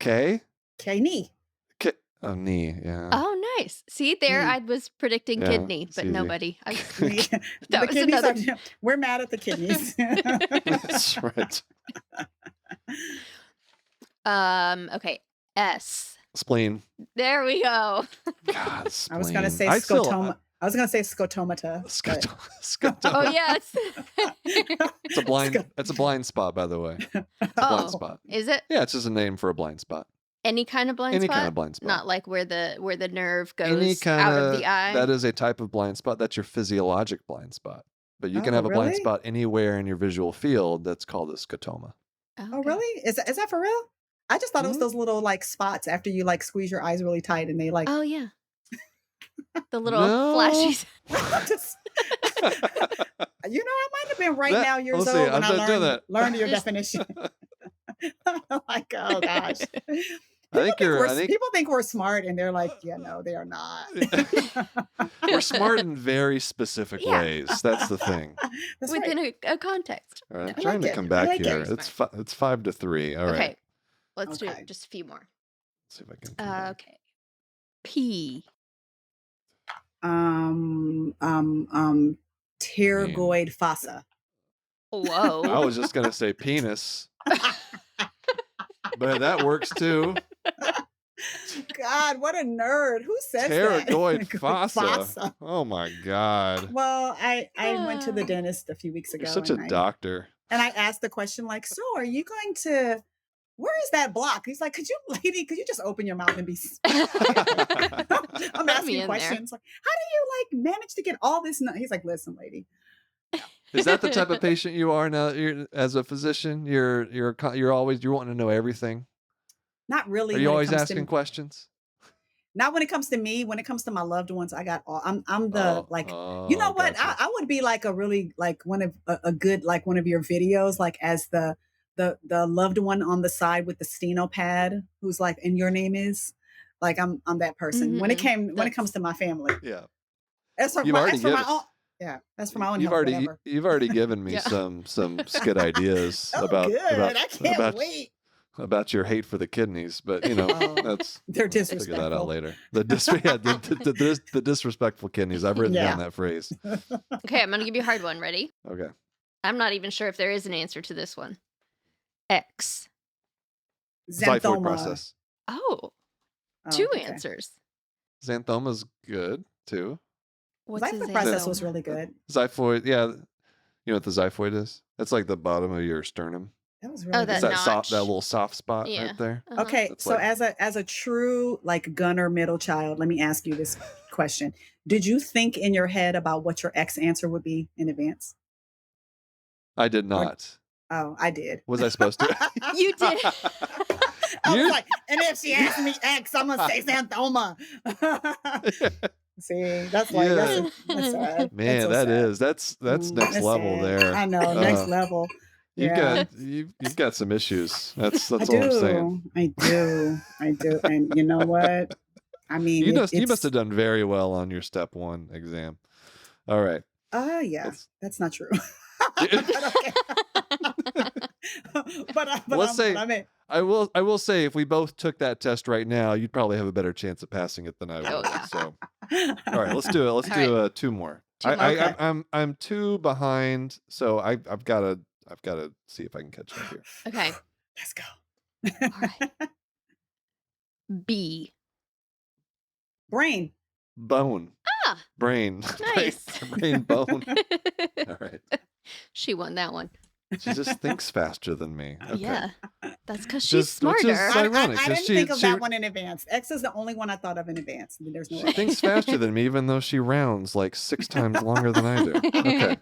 K? Okay, knee. K? Oh, knee. Yeah. Oh, nice. See, there Knee. I was predicting Yeah, kidney, it's but easy. nobody. The That was kidneys another. we're mad at the kidneys. That's right. Okay. S. Spleen. There we go. God, I was going to spleen. say scotoma. I was going to say scotomata. but- Scotoma. Oh yes. It's a blind. It's a blind spot, by the way. It's a Oh. blind spot. Is it Yeah, it's just a name for a blind spot. any kind of blind Any spot? kind of blind spot. Not like where the nerve Any goes kind out of the eye. That is a type of blind spot. That's your physiologic blind spot. But you can Oh, have a blind really? spot anywhere in your visual field. That's called a scotoma. Oh, Okay. really? Is that for real? I just thought it was Mhm. those little like spots after you like squeeze your eyes really tight and they like Oh yeah. The little No. flashies. just I might have been right That- now years let's see, old when I'm I not doing learned your Just- definition. Like, oh gosh. I think People think we're smart and they're like, yeah, no, they are not. we're smart in very specific Yeah. ways. That's the thing. That's Within right. a context. All right, I trying like to it. come I back like it. here. Very It's 5-3. All right. Okay. Let's do Okay. just a few more. Let's see if I can. come back. Okay. P. Pterygoid fossa. Whoa. I was just gonna say penis, but that works too. God, what a nerd. Who says Pterygoid that? fossa. Oh my god. Well, I went to the dentist a few weeks ago. You're such a and doctor. And I asked the question like, so are you going to, where is that block? He's like, could you just open your mouth and be I'm Put me asking in questions. Like, how do you like manage to get all this? He's like, listen, lady. Is that the type of patient you are now? You're, as a physician, you're always wanting to know everything. Not really. Are you when it always comes asking to, questions? Not when it comes to me. When it comes to my loved ones, I got all. I'm the you know what? Gotcha. I would be like a really like one of a good like one of your videos like as the loved one on the side with the steno pad who's like and your name is like I'm that person. When it comes to my family. Yeah. That's for You've my, already that's for my given- own. Yeah, that's for my own You've health. already Whatever. you've already given me Yeah. some skit ideas Oh, about good. I can't about, wait. about your hate for the kidneys, but you know Oh, that's they're we'll figure that out disrespectful. later. The disrespectful kidneys. I've written down that phrase. Okay, I'm gonna give you a hard one. Ready? Okay. I'm not even sure if there is an answer to this one. X. Xiphoid Xanthoma. process. Oh, Oh, two okay. answers. Xanthoma's good too. What's a Xiphoid process xanthoma? was really good. Xiphoid, yeah. You know what the xiphoid is? It's like the bottom of your sternum. That was really Oh, good. It's that that notch. that little soft spot Yeah. right there. Uh-huh. Okay, It's so like- as a true like gunner middle child, let me ask you this question: did you think in your head about what your X answer would be in advance? I did not. Oh, I did. Was I supposed to? You did. I You- was like, and if she asks me X, I'm gonna say xanthoma. See, that's like Yeah. that's sad. Man, so that sad. is that's next That's level sad. there. I know, next Uh, level. You've Yeah. you've got some issues. That's I all I'm do. saying. I do. And you know what? I mean, You must it's have done very well on your step 1 exam. All right. yeah, Let's- that's not true. Let's but say- I mean, I will say if we both took that test right now, you'd probably have a better chance of passing it than I would. Oh, yeah. So all right, let's do it. Let's All do 2 more. Two more. Okay. I'm 2 behind, so I've got to see if I can catch up here. Okay. Let's go. All right. B. Brain. Bone. Ah. Brain. Nice. Brain bone. All right. She won that one. She just thinks faster than me. Okay. Yeah. That's because she's Just- which is smarter. ironic, I 'cause didn't she- think of she- that one in advance. X is the only one I thought of in advance. I mean, there's no She way. thinks faster than me, even though she rounds like 6 times longer than I do. Okay.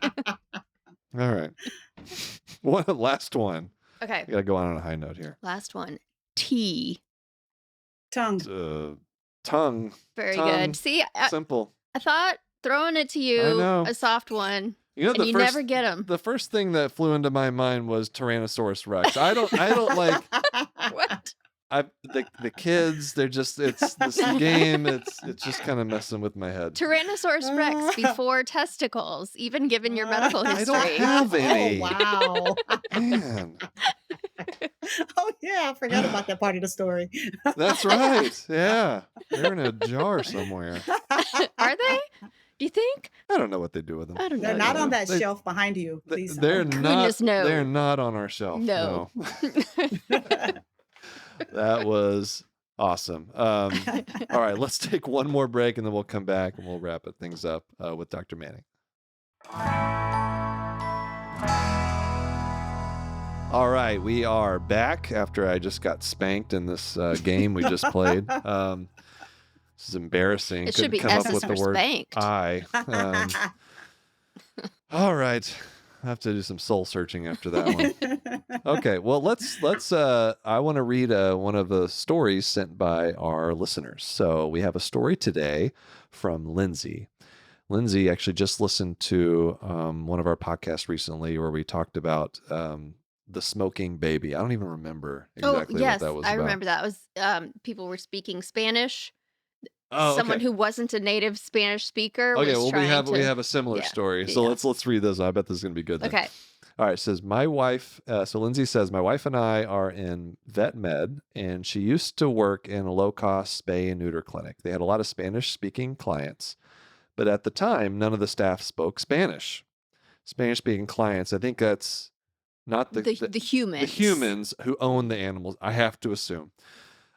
All right. Last one. Okay. I gotta go on a high note here. Last one. T. Tongue. Tongue. Very Tongue. good. See, I Simple. thought throwing it to I you, know. a soft one, You know and the you first never get them. the first thing that flew into my mind was Tyrannosaurus Rex. I don't like What? the kids. They're just it's this game. It's just kind of messing with my head. Tyrannosaurus Rex before testicles, even given your medical I history. don't have any. Oh, wow. Man, Oh, yeah. I forgot about that part of the story. that's right. Yeah, they're in a jar somewhere. Are they? Do you think? I don't know what they do with them. I don't know. They're not on that They- shelf behind you. Please. They're don't. not. Goodness, no. They're not on our shelf. No. That was awesome. All right, let's take one more break and then we'll come back and we'll wrap it things up with Dr. Manning. All right, we are back after I just got spanked in this game we just played. This is embarrassing. It should Couldn't be come up S's with the for word spanked. I. All right. I have to do some soul searching after that one. Okay, well, let's I want to read one of the stories sent by our listeners. So we have a story today from Lindsay. Lindsay actually just listened to one of our podcasts recently where we talked about the smoking baby. I don't even remember Oh, exactly what that yes, was I about. remember that. It was people were speaking Spanish. Oh, Someone okay. who wasn't a native Spanish speaker Okay, was well we trying have to a similar yeah. story. So Yeah. let's read this. I bet this is going to be good then. Okay. All right, it says my wife. So Lindsay says my wife and I are in vet med, and she used to work in a low cost spay and neuter clinic. They had a lot of Spanish speaking clients, but at the time, none of the staff spoke Spanish. Spanish speaking clients. I think that's not The the humans. humans who own the animals. I have to assume.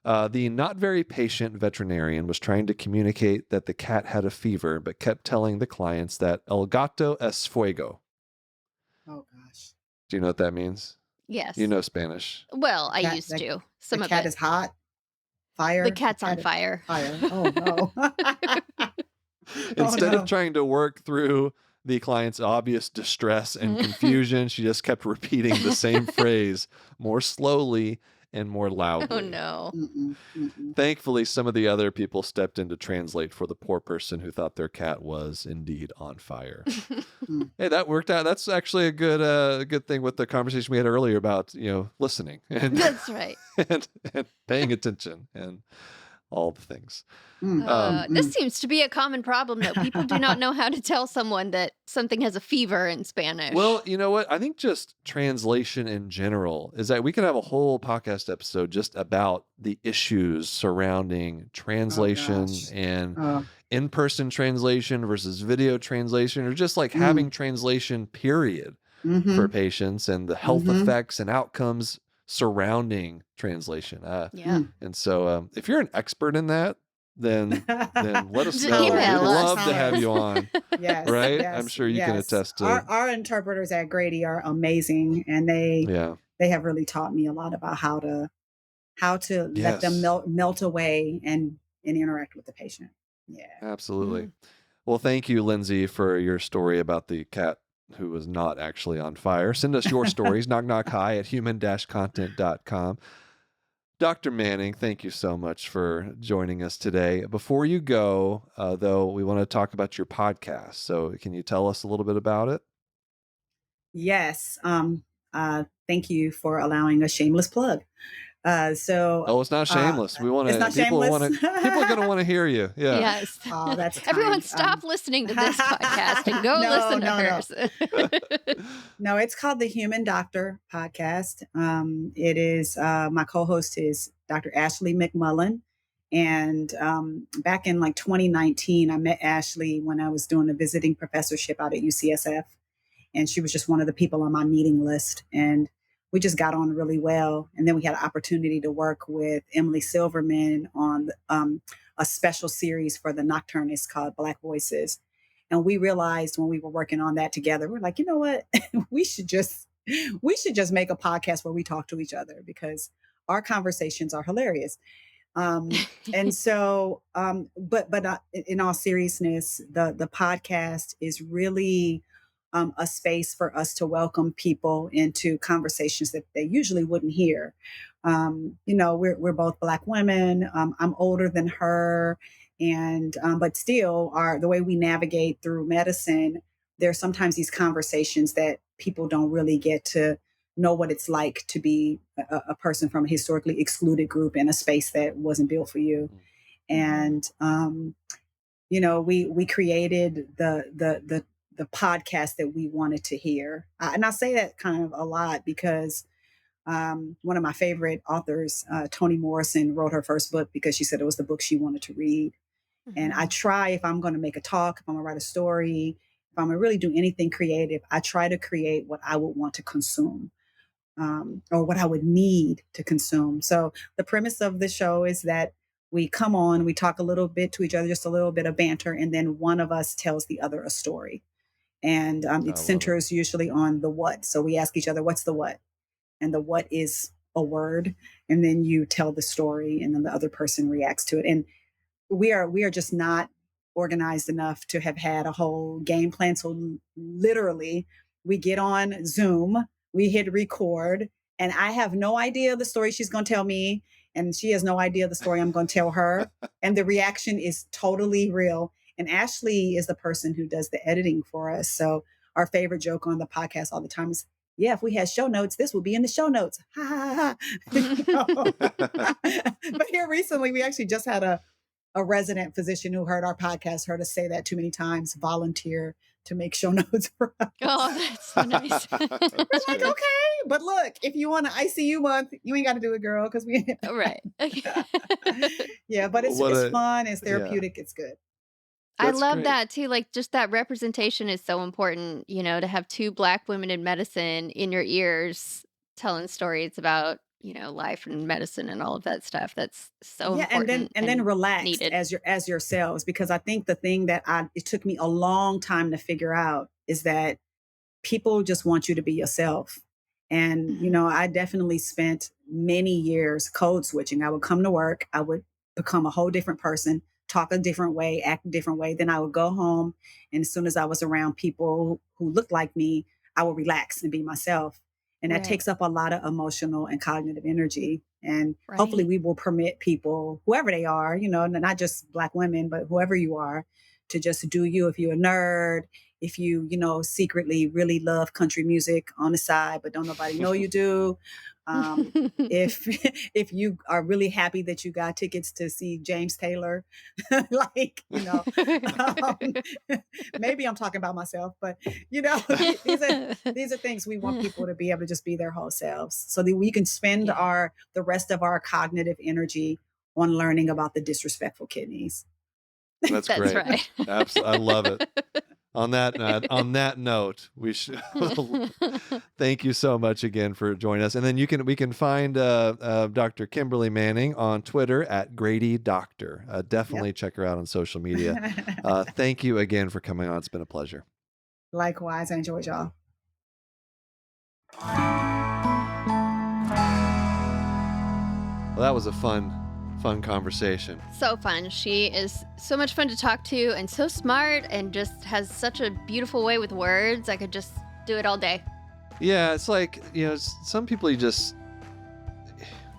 The not very patient veterinarian was trying to communicate that the cat had a fever, but kept telling the clients that el gato es fuego. Oh gosh. Do you know what that means? You Yes. know Spanish. Well, The I cat used to. the Some of cat it. is hot. The Fire. The cat's on cat is fire. fire. Oh no. Oh Instead of no. trying to work through the client's obvious distress and confusion, she just kept repeating the same phrase more slowly and more Oh loudly. no. Mm-mm, mm-mm. Thankfully, some of the other people stepped in to translate for the poor person who thought their cat was indeed on fire. Mm. Hey, that worked out. That's actually a good thing with the conversation we had earlier about, listening and That's right. and paying attention and all the things. Mm, mm, This mm. seems to be a common problem, though. People do not know how to tell someone that something has a fever in Spanish. Well, you know what? I think just translation in general is that we could have a whole podcast episode just about the issues surrounding Oh translation gosh. and Oh. in-person translation versus video translation, or just like Mm. having translation period for Mm-hmm. patients and the health Mm-hmm. effects and outcomes surrounding translation. yeah. And so if you're an expert in that, then let us Just know. We'd email us. love to have you on, Yes, right? I'm yes, sure you can yes. attest to. Our interpreters at Grady are amazing, and Yeah. they have really taught me a lot about how to let them Yes. melt away and interact with the patient. Yeah. Absolutely. Mm. Well, thank you, Lindsay, for your story about the cat who was not actually on fire. Send us your stories, knockknockhi at human-content.com. Dr. Manning, thank you so much for joining us today. Before you go, though, we want to talk about your podcast. So can you tell us a little bit about it? Yes. Thank you for allowing a shameless plug. So Oh, it's not shameless. We want it's to, not shameless. people are going to want to hear you. Yeah. Yes. Oh, that's Everyone kind. stop listening to this podcast and go No, listen to no, no. hers. No, it's called the Human Doctor Podcast. It is my co-host is Dr. Ashley McMullen, and back in like 2019, I met Ashley when I was doing a visiting professorship out at UCSF, and she was just one of the people on my meeting list, and we just got on really well. And then we had an opportunity to work with Emily Silverman on a special series for the Nocturnist called Black Voices. And we realized when we were working on that together, we're like, you know what, we should just make a podcast where we talk to each other because our conversations are hilarious. And so, but in all seriousness, the podcast is really a space for us to welcome people into conversations that they usually wouldn't hear. We're both Black women. I'm older than her, and but still, the way we navigate through medicine, there's sometimes these conversations that people don't really get to know what it's like to be a person from a historically excluded group in a space that wasn't built for you. And we created the podcast that we wanted to hear, and I say that kind of a lot because one of my favorite authors, Toni Morrison, wrote her first book because she said it was the book she wanted to read. And I try, if I'm going to make a talk, if I'm going to write a story, if I'm going to really do anything creative, I try to create what I would want to consume. Or what I would need to consume. So the premise of the show is that we come on, we talk a little bit to each other, just a little bit of banter, and then one of us tells the other a story. And I it love it. centers usually on the what. So we ask each other, what's the what? And the what is a word. And then you tell the story, and then the other person reacts to it. And we are just not organized enough to have had a whole game plan. So literally, we get on Zoom, we hit record, and I have no idea the story she's going to tell me, and she has no idea the story I'm going to tell her. And the reaction is totally real. And Ashley is the person who does the editing for us. So our favorite joke on the podcast all the time is, yeah, if we had show notes, this would be in the show notes. Ha ha ha. But here recently, we actually just had a resident physician who heard our podcast, heard us say that too many times, volunteer to make show notes for us. Oh, that's so nice. We're like, okay, but look, if you want an ICU month, you ain't got to do it, girl, because we. Right. Yeah, but it's fun, it's therapeutic, it's good. I love great. that too. Like, just that representation is so important, to have two Black women in medicine in your ears telling stories about, life and medicine and all of that stuff. That's so important. And then relax needed. as yourselves, because I think the thing that it took me a long time to figure out is that people just want you to be yourself. And, I definitely spent many years code switching. I would come to work, I would become a whole different person, talk a different way, act a different way. Then I would go home. And as soon as I was around people who looked like me, I would relax and be myself. And that takes up a lot of emotional and cognitive energy. And hopefully we will permit people, whoever they are, not just Black women, but whoever you are, to just do you. If you're a nerd, if you, secretly really love country music on the side, but don't nobody know you do. If you are really happy that you got tickets to see James Taylor, maybe I'm talking about myself, but these are things we want people to be able to just be their whole selves, so that we can spend the rest of our cognitive energy on learning about the disrespectful kidneys. That's great. Right. Absolutely, I love it. On that note, we should thank you so much again for joining us. And then we can find Dr. Kimberly Manning on Twitter at Grady Doctor. Definitely check her out on social media. Thank you again for coming on. It's been a pleasure. Likewise, I enjoyed y'all. Well, that was a fun conversation. So fun. She is so much fun to talk to and so smart and just has such a beautiful way with words. I could just do it all day. Yeah, it's like, some people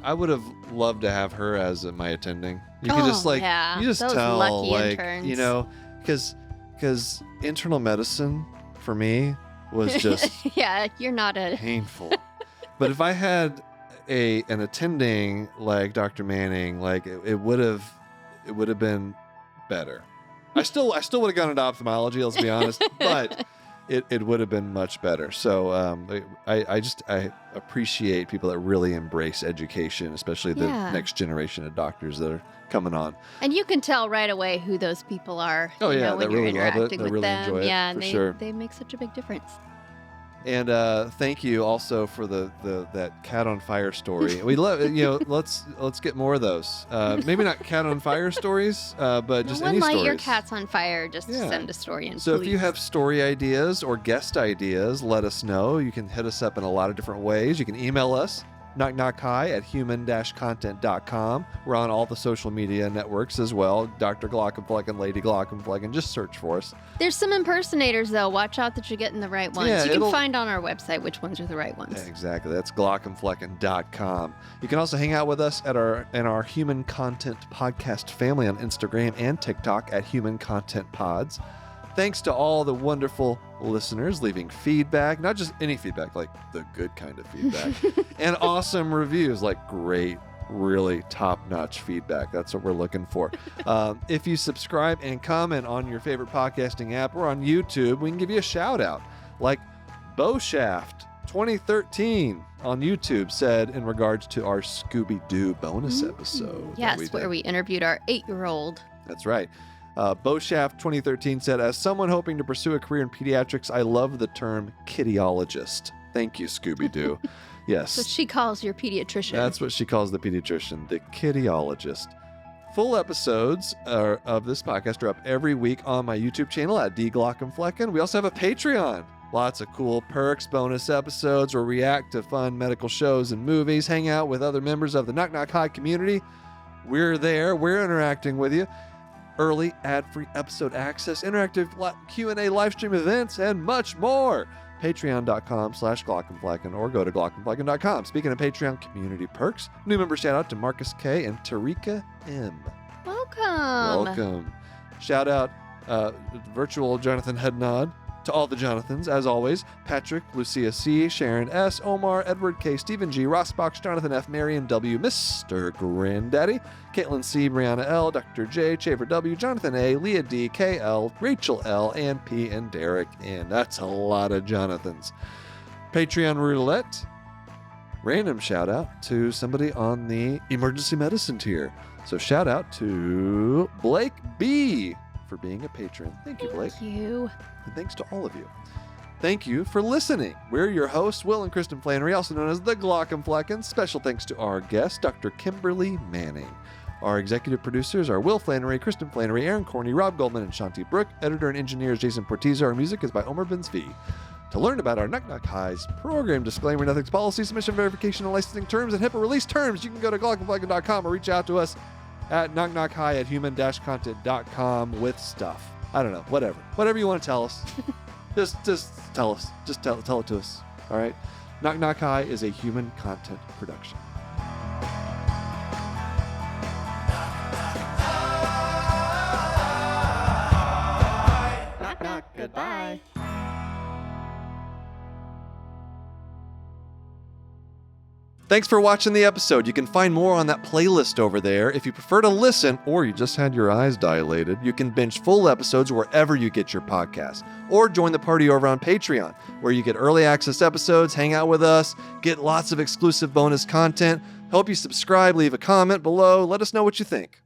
I would have loved to have her as my attending. You could just you just those tell, lucky interns. because internal medicine for me was just you're not a painful. But if I had an attending like Dr. Manning, like it would have been better. I still would have gone into ophthalmology, let's be honest, but it would have been much better. So I appreciate people that really embrace education, especially the next generation of doctors that are coming on. And you can tell right away who those people are. Oh yeah, when they you're really love it. interacting They with really them. enjoy it. Yeah, for and sure. they make such a big difference. And thank you also for that cat on fire story. We love let's get more of those. Maybe not cat on fire stories, but just any light stories. your cats on fire. Just send a story in. So please. if you have story ideas or guest ideas, let us know. You can hit us up in a lot of different ways. You can email us, knockknockhigh@human-content.com. We're on all the social media networks as well. Dr. Glockenflecken, Lady Glockenflecken. Just search for us. There's some impersonators, though. Watch out that you're getting the right ones. Yeah, you can find on our website which ones are the right ones. Yeah, exactly. That's glockenflecken.com. You can also hang out with us in our Human Content Podcast family on Instagram and TikTok at Human Content Pods. Thanks to all the wonderful listeners leaving feedback, not just any feedback, like the good kind of feedback, and awesome reviews, like great, really top-notch feedback. That's what we're looking for. If you subscribe and comment on your favorite podcasting app or on YouTube, we can give you a shout out. Like Bowshaft 2013 on YouTube said in regards to our Scooby-Doo bonus episode. Yes, where we interviewed our 8-year-old. That's right. Bowshaft 2013 said, as someone hoping to pursue a career in pediatrics, I love the term kittyologist. Thank you, Scooby-Doo. Yes. That's what she calls your pediatrician. That's what she calls the pediatrician, the kittyologist. Full episodes of this podcast are up every week on my YouTube channel at dglockenflecken. We also have a Patreon. Lots of cool perks, bonus episodes, or react to fun medical shows and movies, hang out with other members of the Knock Knock High community. We're there. We're interacting with you. early ad-free episode access, interactive Q&A live stream events, and much more. Patreon.com/Glockenflacken or go to glockenflacken.com. Speaking of Patreon community perks, new member shout out to Marcus K. and Tarika M. Welcome. Shout out virtual Jonathan Headnod to all the Jonathans, as always. Patrick, Lucia C., Sharon S., Omar, Edward K., Stephen G., Ross Box, Jonathan F., Marion W., Mr. Granddaddy, Caitlin C., Brianna L., Dr. J., Chaver W., Jonathan A., Leah D., KL, Rachel L., Ann P., and Derek N. That's a lot of Jonathans. Patreon Roulette. Random shout out to somebody on the emergency medicine tier. So shout out to Blake B. for being a patron. Thank you, Blake. Thank you. And thanks to all of you. Thank you for listening. We're your hosts, Will and Kristen Flannery, also known as the Glockenflackens. Special thanks to our guest, Dr. Kimberly Manning. Our executive producers are Will Flannery, Kristen Flannery, Aaron Corney, Rob Goldman, and Shanti Brooke. Editor and engineer is Jason Portiza. Our music is by Omer Ben-Zvi. To learn about our Knock Knock Highs program disclaimer and ethics policy, submission verification and licensing terms, and HIPAA release terms, you can go to glockenflacken.com or reach out to us at knockknockhigh@human-content.com with stuff. I don't know, whatever you want to tell us. just tell us. Just tell it to us. All right. Knock Knock High is a human content production. Knock, knock. Goodbye. Thanks for watching the episode. You can find more on that playlist over there. If you prefer to listen or you just had your eyes dilated, you can binge full episodes wherever you get your podcasts. Or join the party over on Patreon, where you get early access episodes, hang out with us, get lots of exclusive bonus content. Hope you subscribe, leave a comment below. Let us know what you think.